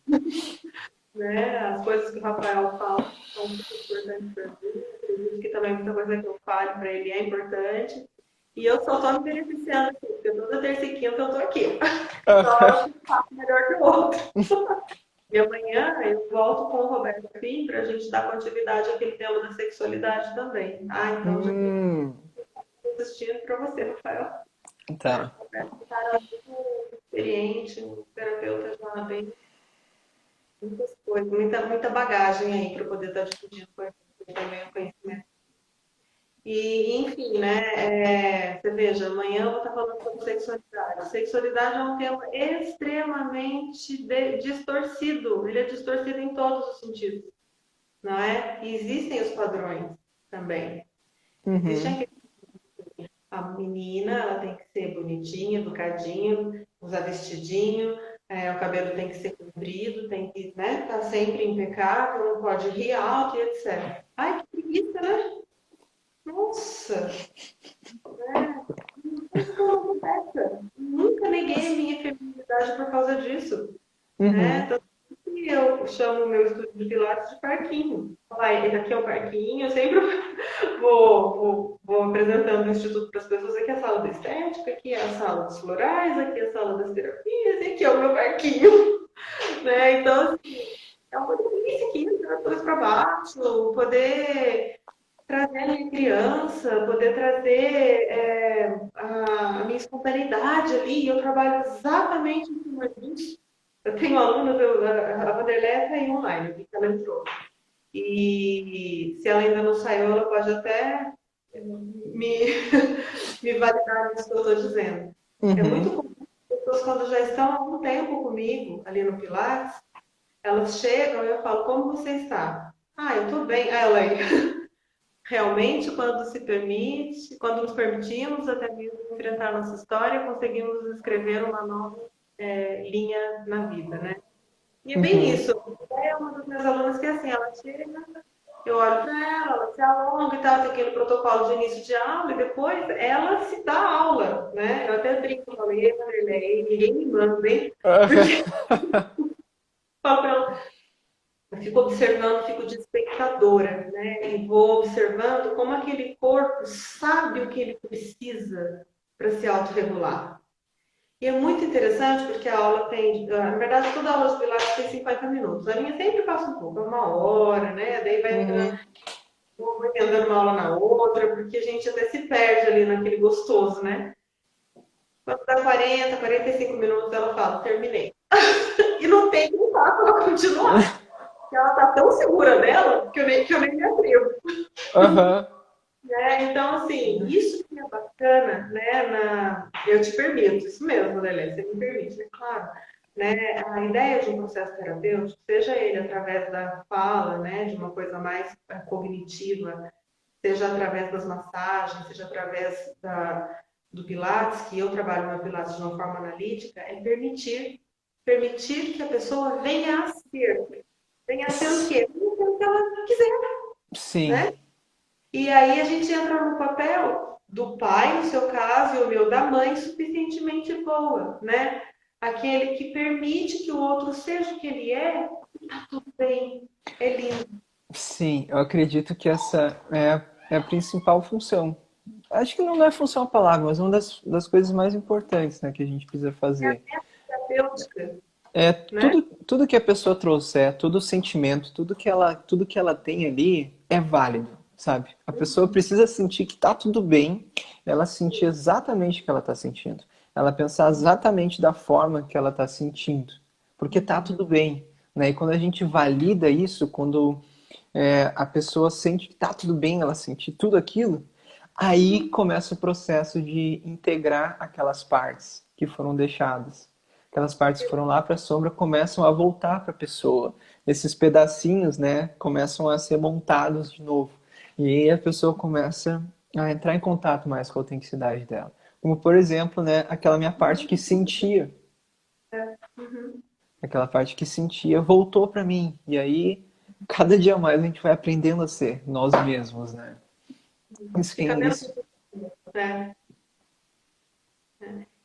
né? As coisas que o Rafael fala são muito importantes para mim. Acredito que também muita coisa que eu falo para ele é importante. E eu só estou me beneficiando aqui, porque toda terça e quinta eu estou aqui. Só um faço melhor que o outro. E amanhã eu volto com o Roberto Fim para a gente dar continuidade àquele tema da sexualidade também. Ah, então já Hum, estou assistindo para você, Rafael. tá. O Roberto é um cara muito experiente, um terapeuta já bem muitas coisas, muita bagagem aí para poder estar dividindo com a gente também o conhecimento. E, enfim, né? Você veja, amanhã eu vou estar falando sobre sexualidade. Sexualidade é um tema extremamente distorcido. Ele é distorcido em todos os sentidos, não é? E existem os padrões também. Existe Uhum. a menina, ela tem que ser bonitinha, educadinha, usar vestidinho, o cabelo tem que ser comprido, tem que, né, estar sempre impecável, não pode rir alto e etc. Ai, que preguiça, né? Nossa, isso não acontece. Nunca neguei a minha feminilidade por causa disso, né? Uhum. Tanto que eu chamo o meu estúdio de Pilates de parquinho. Vai, aqui é o parquinho, eu sempre vou apresentando o Instituto para as pessoas. Aqui é a sala da estética, aqui é a sala dos florais, aqui é a sala das terapias, e aqui é o meu parquinho, né? Então, assim, é uma delícia aqui, tirar coisas para baixo, poder trazer a minha criança, poder trazer a minha espontaneidade ali. Eu trabalho exatamente em cima disso. Eu tenho alunos, a Vanderleia está aí online, vi que ela entrou. E se ela ainda não saiu, ela pode até me, me validar nisso que eu estou dizendo. É muito Uhum. comum as pessoas, quando já estão há algum tempo comigo, ali no Pilates, elas chegam e eu falo, como você está? Ah, eu estou bem. Ah, ela aí. realmente, quando se permite, quando nos permitimos até mesmo enfrentar nossa história, conseguimos escrever uma nova linha na vida, né? E é bem Uhum. isso. É uma das minhas alunas que, assim, ela chega, eu olho para ela, ela se alonga e tal, tem aquele protocolo de início de aula, e depois ela se dá aula, né? Eu até brinco, falei, Vanderlei, ninguém me manda, hein? Porque eu falo pra ela, eu fico observando, fico de espectadora, né? E vou observando como aquele corpo sabe o que ele precisa para se autorregular. E é muito interessante porque a aula tem, na verdade, toda aula de Pilates tem 50 minutos. A minha sempre passa um pouco, é uma hora, né? Daí vai Uhum. vou emendando uma aula na outra, porque a gente até se perde ali naquele gostoso, né? Quando dá 40, 45 minutos, ela fala, terminei. E não tem como falar para continuar. Porque ela tá tão segura dela que eu nem me atrevo. Aham. Né? Então, assim, isso que é bacana, né? Eu te permito, isso mesmo, Lelé, você me permite, né? Claro. Né? A ideia de um processo terapêutico, seja ele através da fala, né, de uma coisa mais cognitiva, seja através das massagens, seja através do Pilates, que eu trabalho no Pilates de uma forma analítica, é permitir que a pessoa venha a ser o quê? Venha a ser o que ela quiser, Sim, né? E aí a gente entra no papel do pai, no seu caso, e o meu da mãe, suficientemente boa, né? Aquele que permite que o outro seja o que ele é, tá tudo bem, é lindo. sim, eu acredito que essa é a principal função. Acho que não é função a palavra, mas uma das coisas mais importantes, né, que a gente precisa É a fazer. terapêutica, É né? tudo que a pessoa trouxer, todo o sentimento, tudo que ela tem ali é válido, sabe? A pessoa precisa sentir que tá tudo bem, ela sentir exatamente o que ela tá sentindo. Ela pensar exatamente da forma que ela tá sentindo, porque tá tudo bem, né? E quando a gente valida isso, quando a pessoa sente que tá tudo bem, ela sentir tudo aquilo, aí começa o processo de integrar aquelas partes que foram deixadas. Aquelas partes que foram lá para a sombra começam a voltar para a pessoa. Esses pedacinhos, né, começam a ser montados de novo. E aí a pessoa começa a entrar em contato mais com a autenticidade dela. Como, por exemplo, né, aquela minha parte que sentia, Uhum. aquela parte que sentia voltou para mim. E aí, cada dia mais a gente vai aprendendo a ser nós mesmos, né? Isso, Fica menos, isso. né?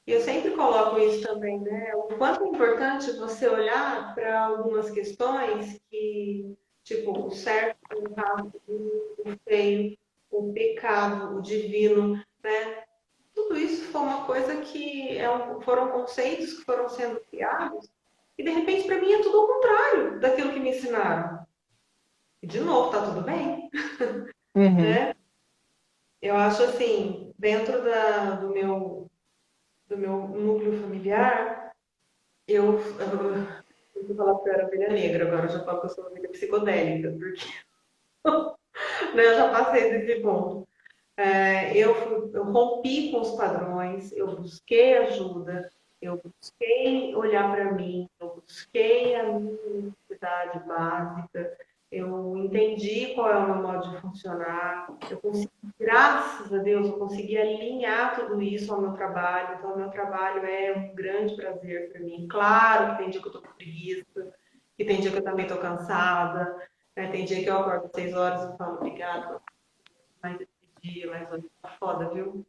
E eu sempre coloco isso também, né? O quanto é importante você olhar para algumas questões que, tipo, o certo, o errado, o feio, o pecado, o divino, né? Tudo isso foi uma coisa que foram conceitos que foram sendo criados e de repente para mim é tudo ao contrário daquilo que me ensinaram. E de novo, tá tudo bem, Uhum. né? Eu acho assim, dentro do meu núcleo familiar, eu vou falar que eu era ovelha negra, agora eu já falo que eu sou ovelha psicodélica, porque né, eu já passei desse ponto. Eu rompi com os padrões, eu busquei ajuda, eu busquei olhar para mim, eu busquei a minha necessidade básica, eu entendi qual é o meu modo de funcionar, eu consegui, graças a Deus, eu consegui alinhar tudo isso ao meu trabalho, então o meu trabalho é um grande prazer para mim. Claro que tem dia que eu estou com preguiça, que tem dia que eu também estou cansada, né? Tem dia que eu acordo às 6 horas e falo, obrigada, mais esse dia, mas hoje tá foda, viu?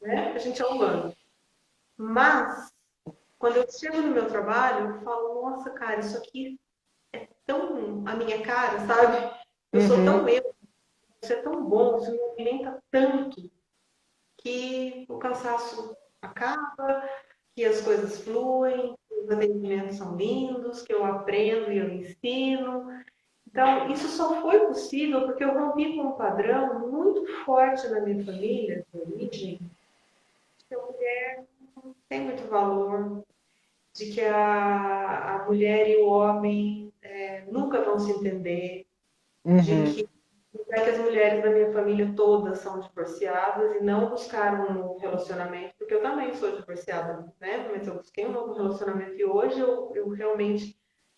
Né? A gente é humano. Mas, quando eu chego no meu trabalho, eu falo, nossa, cara, isso aqui é tão a minha cara, sabe? Eu sou tão Uhum. eu, isso é tão bom, isso me alimenta tanto, que o cansaço acaba, que as coisas fluem, que os atendimentos são lindos, que eu aprendo e eu ensino. Então, isso só foi possível porque eu rompi com um padrão muito forte na minha família, de origem, que a mulher não tem muito valor, de que a mulher e o homem nunca vão se entender, de Uhum. que, é que as mulheres da minha família todas são divorciadas e não buscaram um novo relacionamento, porque eu também sou divorciada, né? Mas eu busquei um novo relacionamento e hoje eu realmente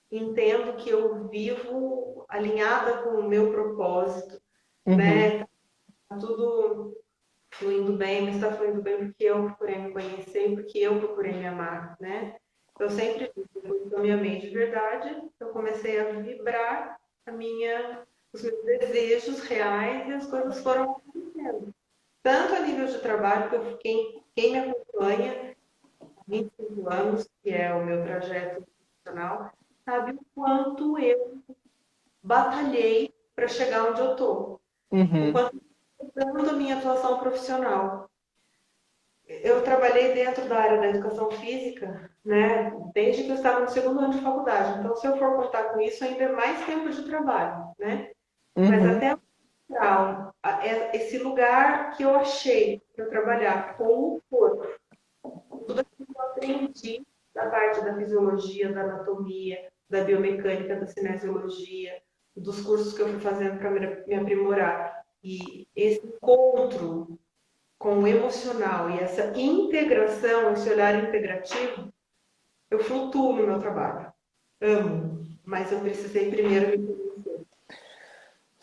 entendo que eu vivo alinhada com o meu propósito, Uhum. Tá tudo fluindo bem, mas está fluindo bem porque eu procurei me conhecer e porque eu procurei me amar, né? Eu sempre disse, depois que eu me amei de verdade, eu comecei a vibrar os meus desejos reais e as coisas foram acontecendo. Tanto a nível de trabalho, que quem me acompanha há 25 anos, que é o meu trajeto profissional, sabe o quanto eu batalhei para chegar onde eu estou. O Uhum. quanto tanto a minha atuação profissional. Eu trabalhei dentro da área da educação física, né, desde que eu estava no segundo ano de faculdade. Então, se eu for contar com isso, ainda é mais tempo de trabalho, né? Mas Uhum. até esse lugar que eu achei para trabalhar com o corpo, tudo aquilo que eu aprendi da parte da fisiologia, da anatomia, da biomecânica, da cinesiologia, dos cursos que eu fui fazendo para me aprimorar. E esse encontro com o emocional e essa integração, esse olhar integrativo, eu flutuo no meu trabalho. Amo, mas eu precisei primeiro me conhecer.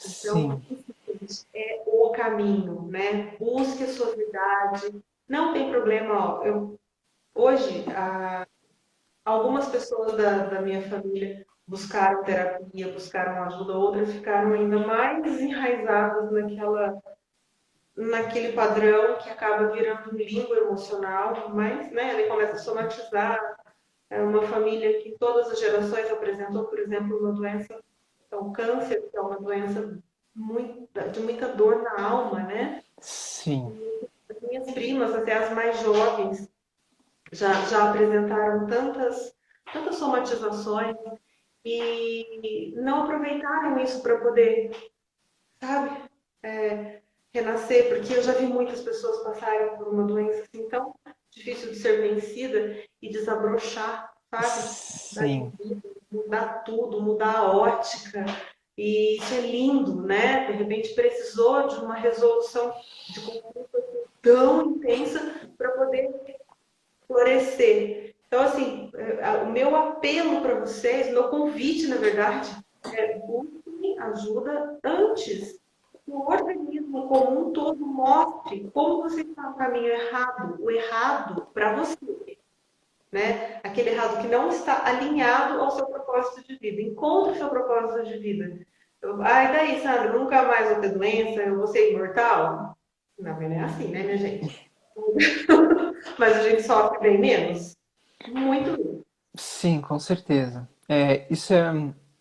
Então, Sim. é o caminho, né? Busque a sua verdade. Não tem problema, ó, hoje, algumas pessoas da minha família buscaram terapia, buscaram ajuda, outras ficaram ainda mais enraizadas naquele padrão que acaba virando um limbo emocional, mas né, ele começa a somatizar. É uma família que todas as gerações apresentou, por exemplo, uma doença, o câncer, que é uma doença de muita dor na alma, né? Sim. As minhas primas, até as mais jovens, já apresentaram tantas somatizações e não aproveitaram isso para poder, sabe, renascer, porque eu já vi muitas pessoas passarem por uma doença assim tão difícil de ser vencida e desabrochar, sabe? Sim. Mudar tudo, mudar a ótica. E isso é lindo, né? De repente precisou de uma resolução de conflito tão intensa para poder florescer. Então, assim, o meu apelo para vocês, meu convite, na verdade, é busquem ajuda antes que o organismo como um todo mostre como você está no caminho errado, o errado para você, né? Aquele errado que não está alinhado ao seu propósito de vida. Encontre o seu propósito de vida. E daí, Sandra, nunca mais vou ter doença, eu vou ser imortal? Não, mas não é assim, né, minha gente? Mas a gente sofre bem menos. Muito menos. Sim, com certeza. Isso é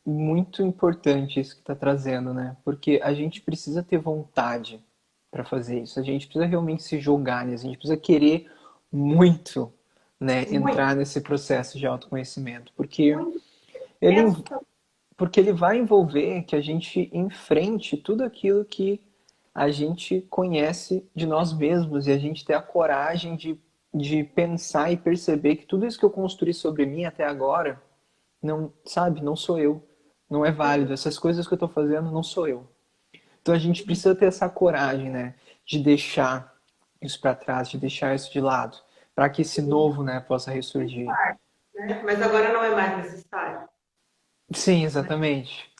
muito importante, isso que está trazendo, né? Porque a gente precisa ter vontade para fazer isso. A gente precisa realmente se jogar nisso. A gente precisa querer muito, né, Muito, entrar nesse processo de autoconhecimento. Porque muito. ele, É assustador. porque ele vai envolver que a gente enfrente tudo aquilo que a gente conhece de nós mesmos e a gente ter a coragem de pensar e perceber que tudo isso que eu construí sobre mim até agora, não, sabe, não sou eu. Não é válido. Essas coisas que eu estou fazendo não sou eu. Então a gente precisa ter essa coragem, né, de deixar isso para trás, de deixar isso de lado, para que esse novo, né, possa ressurgir. Né? Mas agora não é mais necessário. Sim, exatamente.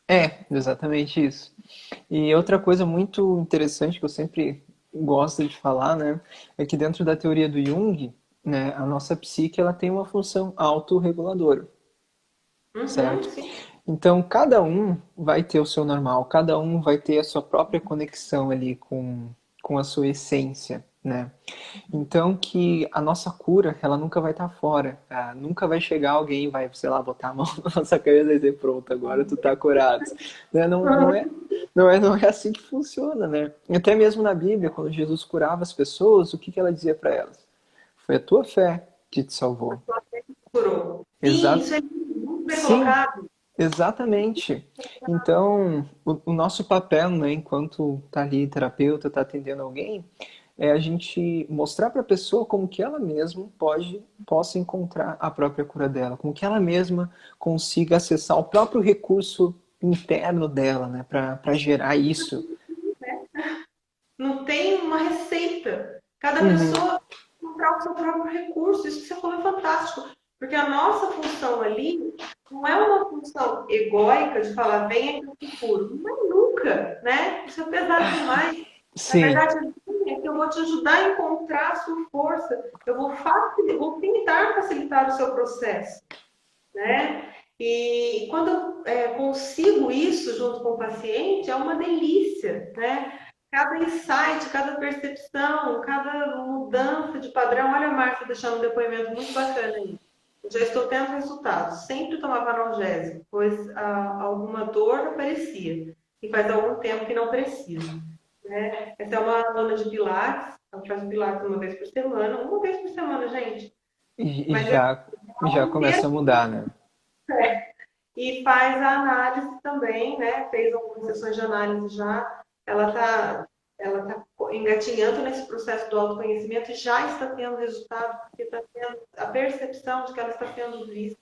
Exatamente isso. E outra coisa muito interessante que eu sempre gosto de falar, né, é que dentro da teoria do Jung, né, a nossa psique ela tem uma função autorreguladora, Uhum, certo? sim. Então, cada um vai ter o seu normal, cada um vai ter a sua própria conexão ali com a sua essência, né? Então, que a nossa cura, ela nunca vai estar fora, tá? Nunca vai chegar alguém e vai, sei lá, botar a mão na nossa cabeça e dizer, pronto, agora tu tá curado. Né? Não é assim que funciona, né? Até mesmo na Bíblia, quando Jesus curava as pessoas, o que que ela dizia para elas? Foi a tua fé que te salvou. Curou. Sim, Exato. isso é muito bem Sim, colocado. exatamente. Então, o nosso papel, né, enquanto tá ali terapeuta, tá atendendo alguém, é a gente mostrar para a pessoa como que ela mesma possa encontrar a própria cura dela, como que ela mesma consiga acessar o próprio recurso interno dela, né, para gerar isso. Não tem uma receita. Cada Uhum, pessoa encontrar o seu próprio recurso. Isso que você falou é fantástico. Porque a nossa função ali não é uma função egóica de falar, venha que eu te curo. Não é nunca, né? Isso é pesado demais. Na Sim, verdade, é que eu vou te ajudar a encontrar a sua força. Eu vou tentar facilitar o seu processo, né? E quando eu consigo isso junto com o paciente, é uma delícia, né? Cada insight, cada percepção, cada mudança de padrão. Olha a Márcia deixando um depoimento muito bacana aí. Eu já estou tendo resultados. Sempre tomava analgésico, pois alguma dor aparecia. E faz algum tempo que não preciso. Né? Essa é uma aluna de Pilates. Ela faz Pilates uma vez por semana. Uma vez por semana, gente. e Mas é já um inteiro. começa a mudar, né? E faz a análise também, né? Fez algumas sessões de análise já. Ela tá engatinhando nesse processo do autoconhecimento e já está tendo resultado, porque está tendo a percepção de que ela está sendo vista,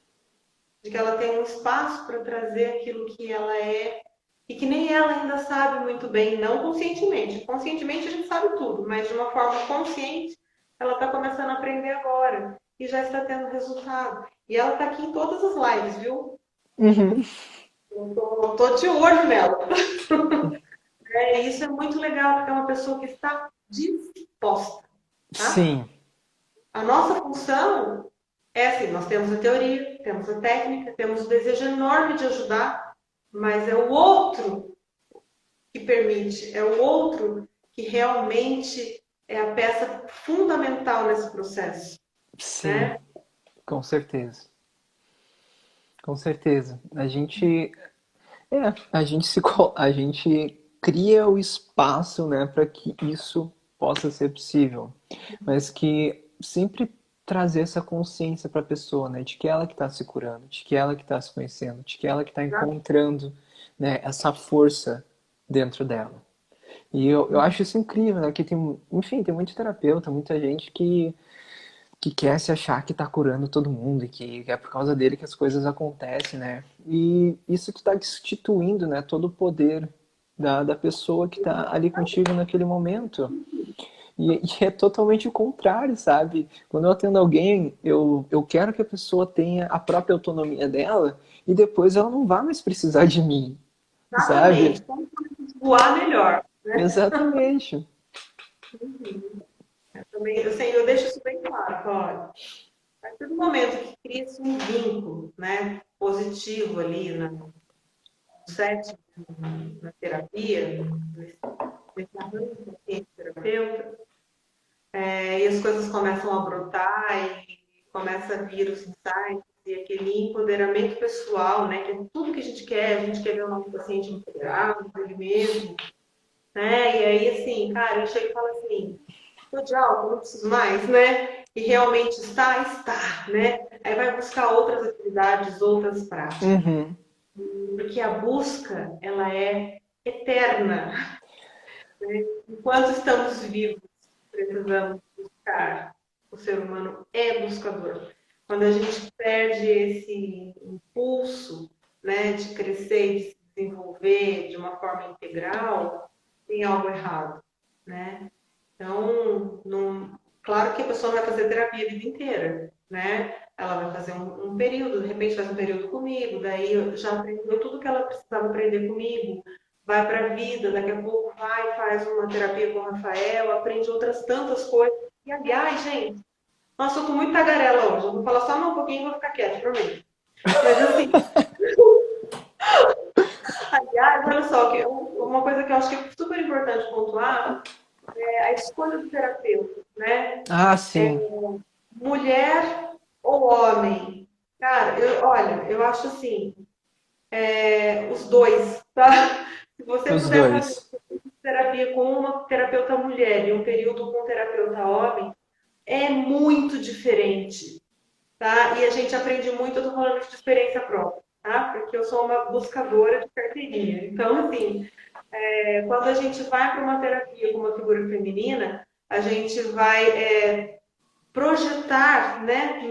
de que ela tem um espaço para trazer aquilo que ela é e que nem ela ainda sabe muito bem, não conscientemente. Conscientemente a gente sabe tudo, mas de uma forma consciente, ela está começando a aprender agora e já está tendo resultado. E ela está aqui em todas as lives, viu? Uhum. Eu tô de olho nela. Isso é muito legal, porque é uma pessoa que está disposta, tá? Sim, A nossa função é assim, nós temos a teoria, temos a técnica, temos o desejo enorme de ajudar, mas é o outro que permite, é o outro que realmente é a peça fundamental nesse processo, sim, né? com certeza. Com certeza. A gente cria o espaço, né, para que isso possa ser possível, mas que sempre trazer essa consciência para a pessoa, né, de que ela que está se curando, de que ela que está se conhecendo, de que ela que está encontrando, né, essa força dentro dela. E eu acho isso incrível, né, que tem, enfim, tem muito terapeuta, muita gente que quer se achar que tá curando todo mundo e que é por causa dele que as coisas acontecem, né? E isso tu tá destituindo, né, todo o poder da pessoa que tá ali contigo naquele momento. E é totalmente o contrário, sabe? Quando eu atendo alguém, eu quero que a pessoa tenha a própria autonomia dela e depois ela não vai mais precisar de mim, sabe? Exatamente. Como voar melhor, né? Exatamente. Também, eu deixo isso bem claro, olha. A partir do momento que cria-se um vínculo, né, positivo ali no set, na terapia, nesse arranjo com o terapeuta, e as coisas começam a brotar e começa a vir os insights e aquele empoderamento pessoal, né, que é tudo que a gente quer ver o nosso paciente empoderado, ele mesmo, né, e aí, assim, cara, eu chego e falo assim, tô de alta, não preciso mais, né? E realmente está, né? Aí vai buscar outras atividades, outras práticas. Uhum. Porque a busca, ela é eterna. Enquanto estamos vivos, precisamos buscar. O ser humano é buscador. Quando a gente perde esse impulso, né, de crescer e de se desenvolver de uma forma integral, tem algo errado, né? Então, claro que a pessoa não vai fazer terapia a vida inteira, né? Ela vai fazer um período, de repente faz um período comigo, daí já aprendeu tudo que ela precisava aprender comigo, vai para a vida, daqui a pouco vai, faz uma terapia com o Rafael, aprende outras tantas coisas. E aliás, gente, nossa, eu tô muito tagarela hoje, eu vou falar só mais um pouquinho e vou ficar quieta, prometo. Mas assim, aliás, olha só, uma coisa que eu acho que é super importante pontuar é a escolha do terapeuta, né? Ah, sim. Mulher ou homem? Cara, olha, eu acho assim, os dois, tá? Se você Os puder fazer dois. terapia com uma terapeuta mulher e um período com um terapeuta homem, é muito diferente, tá? E a gente aprende muito, eu tô falando de experiência própria, tá? Porque eu sou uma buscadora de carteirinha. Então, assim, quando a gente vai para uma terapia com uma figura feminina, a gente vai projetar, né,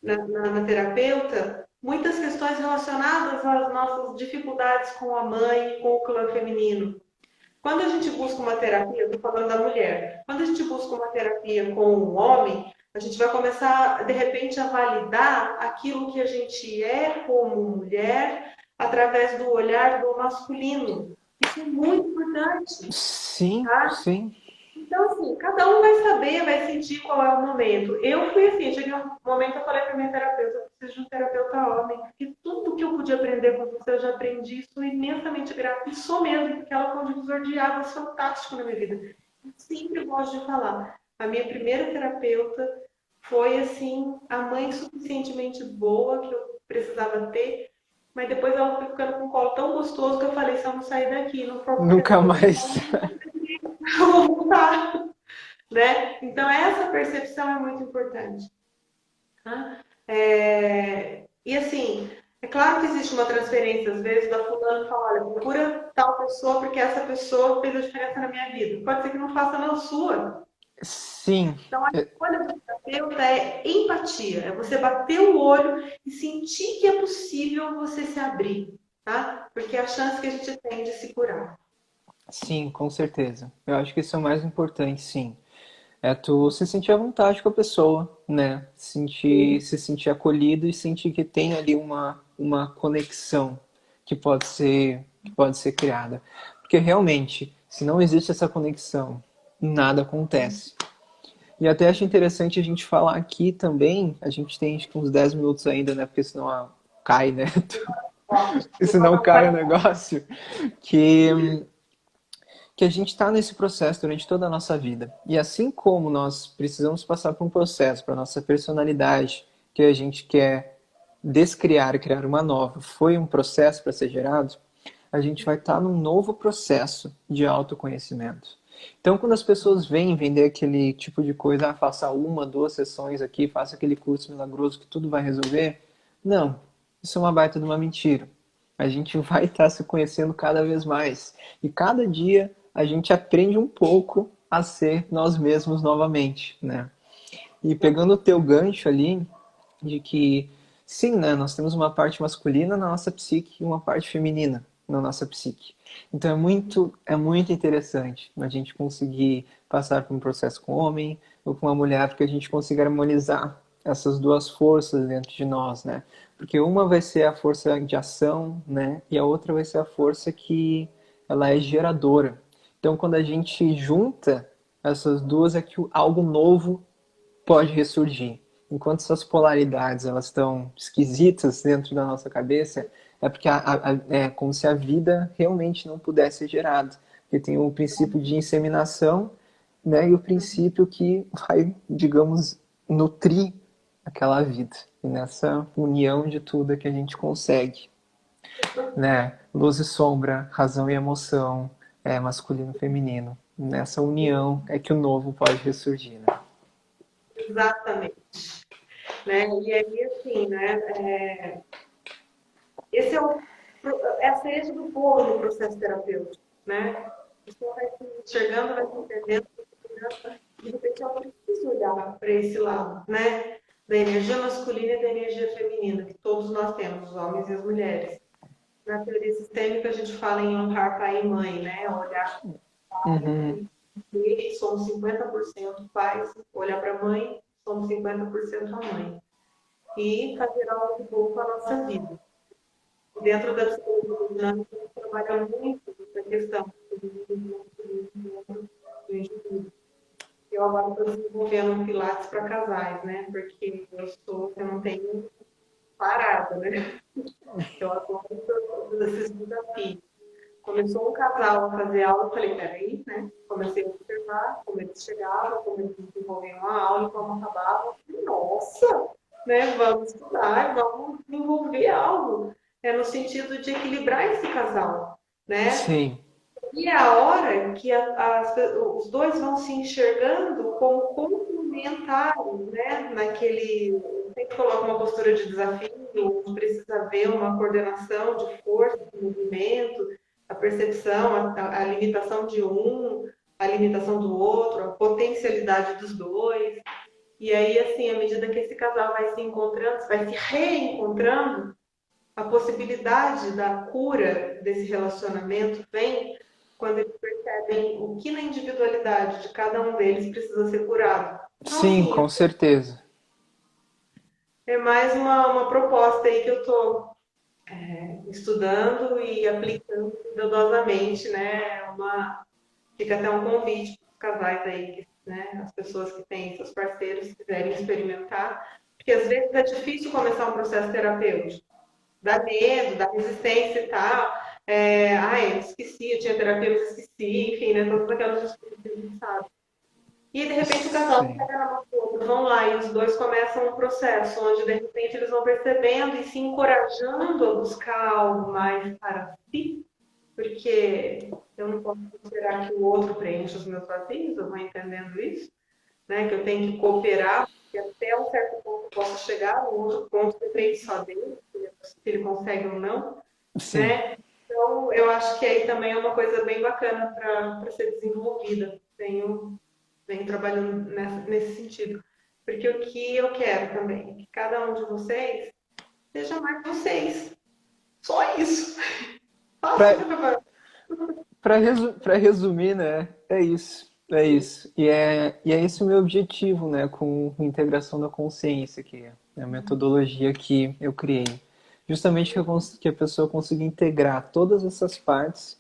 na terapeuta muitas questões relacionadas às nossas dificuldades com a mãe, com o clã feminino. Quando a gente busca uma terapia, eu estou falando da mulher, quando a gente busca uma terapia com um homem, A gente vai começar, de repente, a validar aquilo que a gente é como mulher através do olhar do masculino. Isso é muito importante, Sim, tá? sim. Então, assim, cada um vai saber, vai sentir qual é o momento. Eu fui assim, cheguei um momento que eu falei para minha terapeuta, eu preciso de um terapeuta homem, porque tudo que eu podia aprender com você, eu já aprendi, sou imensamente grata, e sou mesmo, porque ela foi um divisor de águas fantástico na minha vida. Eu sempre gosto de falar. A minha primeira terapeuta foi, assim, a mãe suficientemente boa que eu precisava ter, mas depois ela foi ficando com um colo tão gostoso que eu falei, se eu não sair daqui, não for porque ela Nunca é mais. gostosa, eu vou voltar, né? Então, essa percepção é muito importante. Tá? E assim, é claro que existe uma transferência, às vezes, da fulano fala, olha, procura tal pessoa porque essa pessoa fez a diferença na minha vida. Pode ser que não faça na sua. Sim, Então, a escolha do terapeuta é empatia, é você bater o olho e sentir que é possível você se abrir, tá? Porque é a chance que a gente tem de se curar. sim, com certeza. Eu acho que isso é o mais importante, sim. É tu se sentir à vontade com a pessoa, né? Se sentir acolhido e sentir que tem ali uma conexão que pode ser criada. Porque realmente, se não existe essa conexão, nada acontece. E até acho interessante a gente falar aqui também, a gente tem acho que uns 10 minutos ainda, né? Porque senão cai, né? Senão cai o negócio. Que que a gente está nesse processo durante toda a nossa vida. E assim como nós precisamos passar por um processo para nossa personalidade, que a gente quer descriar e criar uma nova, foi um processo para ser gerado, a gente vai estar num novo processo de autoconhecimento. Então, quando as pessoas vêm vender aquele tipo de coisa, faça uma, duas sessões aqui, faça aquele curso milagroso que tudo vai resolver, não, isso é uma baita de uma mentira. A gente vai estar se conhecendo cada vez mais. E cada dia a gente aprende um pouco a ser nós mesmos novamente, né? E pegando o teu gancho ali, de que sim, né, nós temos uma parte masculina na nossa psique e uma parte feminina na nossa psique. Então é muito interessante a gente conseguir passar por um processo com um homem ou com uma mulher, porque a gente consiga harmonizar essas duas forças dentro de nós, né? Porque uma vai ser a força de ação, né? E a outra vai ser a força que ela é geradora. Então, quando a gente junta essas duas, é que algo novo pode ressurgir. Enquanto essas polaridades elas estão esquisitas dentro da nossa cabeça, é porque é como se a vida realmente não pudesse ser gerada. Porque tem o princípio de inseminação, né, e o princípio que vai, digamos, nutrir aquela vida. E nessa união de tudo é que a gente consegue, né? Luz e sombra, razão e emoção, masculino e feminino. Nessa união é que o novo pode ressurgir, né? Exatamente. Né? E aí, assim, né? Esse é, é a cereja do bolo no processo terapêutico, né? A pessoa vai se enxergando, vai se entendendo, e de repente ela precisa olhar para esse lado, né? Da energia masculina e da energia feminina, que todos nós temos, os homens e as mulheres. Na teoria sistêmica, a gente fala em honrar pai e mãe, né? Olhar para o pai Uhum. e somos 50% pais, olhar para a mãe, somos 50% a mãe. E fazer algo bom com a nossa vida. Dentro da psicologia dinâmica, a gente trabalha muito essa questão do indivíduo. Eu agora estou desenvolvendo um Pilates para casais, né? Porque eu não tenho parada, né? Eu adoro todos esses desafios. Começou um casal a fazer aula, eu falei, peraí, né? Comecei a observar como eles chegavam, como eles desenvolviam a aula, como acabava. Nossa, né? Vamos estudar, vamos desenvolver algo. É no sentido de equilibrar esse casal, né? Sim. E é a hora que os dois vão se enxergando como complementares, né? Naquele. Sempre coloca uma postura de desafio, precisa ver uma coordenação de força, de movimento, a percepção, a limitação de um, a limitação do outro, a potencialidade dos dois. E aí, assim, à medida que esse casal vai se encontrando, vai se reencontrando, a possibilidade da cura desse relacionamento vem quando eles percebem percebem o que na individualidade de cada um deles precisa ser curado. Então, Sim, assim, com certeza. é mais uma proposta aí que eu estou estudando e aplicando cuidadosamente, né? Fica até um convite para os casais aí, né? As pessoas que têm seus parceiros que quiserem experimentar, porque às vezes é difícil começar um processo terapêutico. Dá medo, dá resistência e tal. Eu esqueci, eu tinha terapia, eu esqueci, enfim, né? Todas aquelas desculpas que a gente sabe. E de repente o casal Sim, pega na mão do outro, vão lá e os dois começam um processo onde de repente eles vão percebendo e se encorajando a buscar algo mais para si, porque eu não posso esperar que o outro preencha os meus vazios, eu vou entendendo isso, né? Que eu tenho que cooperar, porque até um certo ponto eu posso chegar, o outro ponto depende só dele, se ele consegue ou não, sim. né? Então, eu acho que aí também é uma coisa bem bacana para ser desenvolvida. Venho trabalhando nesse sentido. Porque o que eu quero também é que cada um de vocês seja mais vocês. Só isso. Fácil, né, Rafael? Para resumir, né? É isso. É isso. E é esse o meu objetivo, né? Com a integração da consciência, que é a metodologia que eu criei. Justamente que a pessoa consiga integrar todas essas partes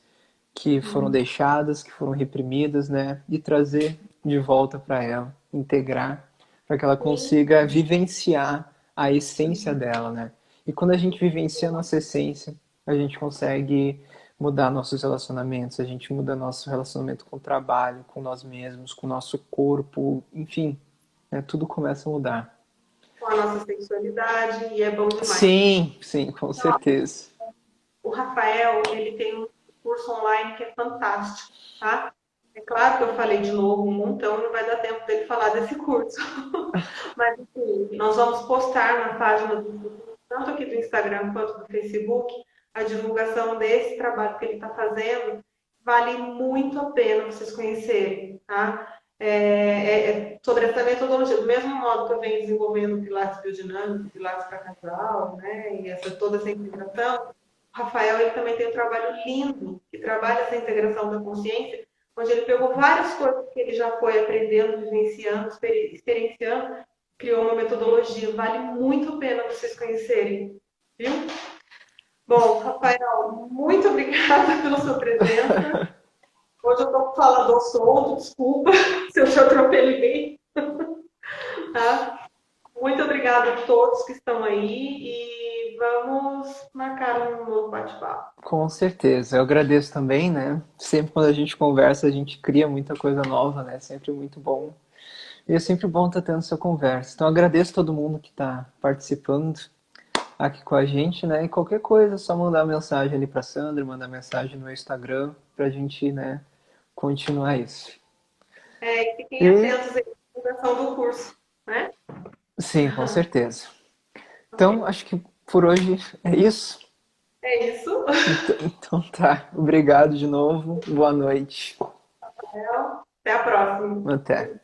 que foram deixadas, que foram reprimidas, né? E trazer de volta para ela, integrar, para que ela Sim. consiga vivenciar a essência dela, né? E quando a gente vivencia a nossa essência, a gente consegue mudar nossos relacionamentos, a gente muda nosso relacionamento com o trabalho, com nós mesmos, com o nosso corpo, enfim, né? Tudo começa a mudar. Com a nossa sexualidade, e é bom demais. Sim, sim, com certeza. O Rafael, ele tem um curso online que é fantástico, tá? É claro que eu falei de novo um montão, não vai dar tempo dele falar desse curso. Mas, enfim, nós vamos postar na página tanto aqui do Instagram quanto do Facebook, a divulgação desse trabalho que ele está fazendo. Vale muito a pena vocês conhecerem, tá? Sobre essa metodologia, do mesmo modo que eu venho desenvolvendo Pilates biodinâmico, Pilates para casal, né? E toda essa integração, o Rafael ele também tem um trabalho lindo que trabalha essa integração da consciência, onde ele pegou várias coisas que ele já foi aprendendo, vivenciando, experienciando, criou uma metodologia. Vale muito a pena vocês conhecerem, viu? Bom, Rafael, muito obrigada pela sua presença. Hoje eu estou com o falador solto, desculpa se eu te atropelei, tá? Muito obrigada a todos que estão aí e vamos marcar um novo bate-papo. Com certeza, eu agradeço também, né? Sempre quando a gente conversa, a gente cria muita coisa nova, né? Sempre muito bom. E é sempre bom estar tendo essa conversa. Então, eu agradeço todo mundo que está participando aqui com a gente, né? E qualquer coisa, é só mandar mensagem ali para Sandra, mandar mensagem no meu Instagram para a gente, né, continuar isso. E fiquem E atentos aí à divulgação do curso, né? sim, com certeza. Então, acho que por hoje é isso. É isso. Então tá. Obrigado de novo. Boa noite. Até a próxima. Até.